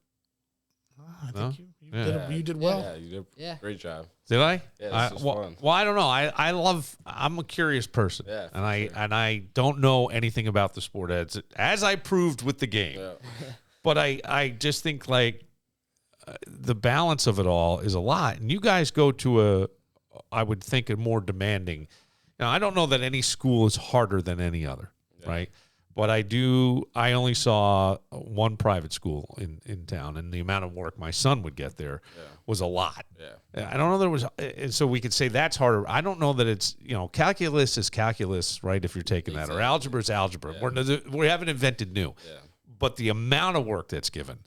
I
No?
think
Yeah.
you did well.
Yeah, you did
Yeah.
great job.
Did I?
Yeah, this is fun.
Well, I don't know. I'm a curious person.
Yeah, for
and
sure.
I don't know anything about the sport as I proved with the game.
Yeah.
But I just think like the balance of it all is a lot. And you guys go to I would think, are more demanding. Now, I don't know that any school is harder than any other, right? But I only saw one private school in town, and the amount of work my son would get there was a lot. Yeah. I don't know there was, and so we could say that's harder. I don't know that it's, calculus is calculus, right, if you're taking that, or algebra is algebra. Yeah. We haven't invented new. Yeah. But the amount of work that's given,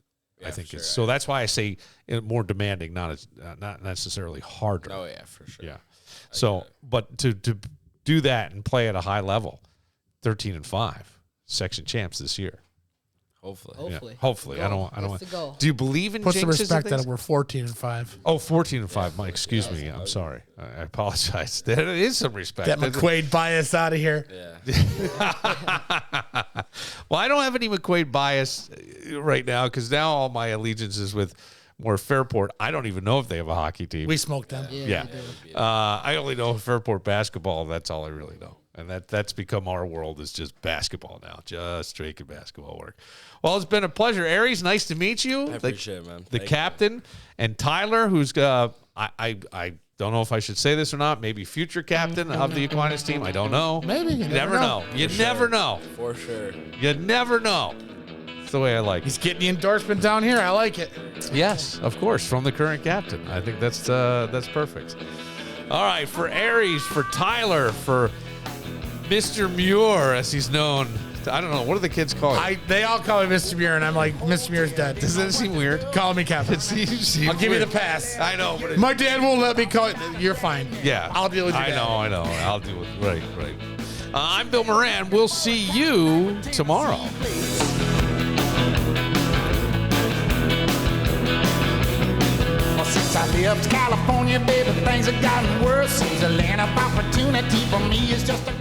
I think is, so that's why I say more demanding, not necessarily harder.
Oh, yeah, for sure.
Yeah. So, but to do that and play at a high level, 13-5. Section champs this year.
Hopefully.
Yeah, hopefully. I don't
That's the goal.
Do you believe in
Put some
jinxes
respect
and things?
that we're 14-5.
Oh, 14-5, Mike. Excuse me. I'm sorry. I apologize. There is some respect.
Get McQuaid bias out of here.
Yeah.
Well, I don't have any McQuaid bias right now because now all my allegiance is with more Fairport. I don't even know if they have a hockey team.
We smoked them.
Yeah. I only know Fairport basketball. That's all I really know. And that's become our world, is just basketball now, just straight basketball work. Well, it's been a pleasure. Aries, nice to meet you.
I appreciate it, man.
The captain, and Tyler, who's I don't know if I should say this or not, maybe future captain of the Aquinas team. I don't know.
Maybe.
You never know. You never know.
For sure.
You never know. It's the way I like it.
He's getting the endorsement down here. I like it.
Yes, of course, from the current captain. I think that's perfect. All right, for Aries, for Tyler, for Mr. Muir, as he's known. I don't know. What do the kids call him?
They all call me Mr. Muir, and I'm like, Mr. Muir's dead.
Doesn't that seem weird?
Call me Captain. I'll give you the pass.
I know. But
My dad won't let me call it. You're fine.
Yeah.
I'll deal with you.
I know. I'll deal with it. Right. I'm Bill Moran. We'll see you tomorrow.
Well, since I left California, baby, things have gotten worse. Seems a land of opportunity for me is just a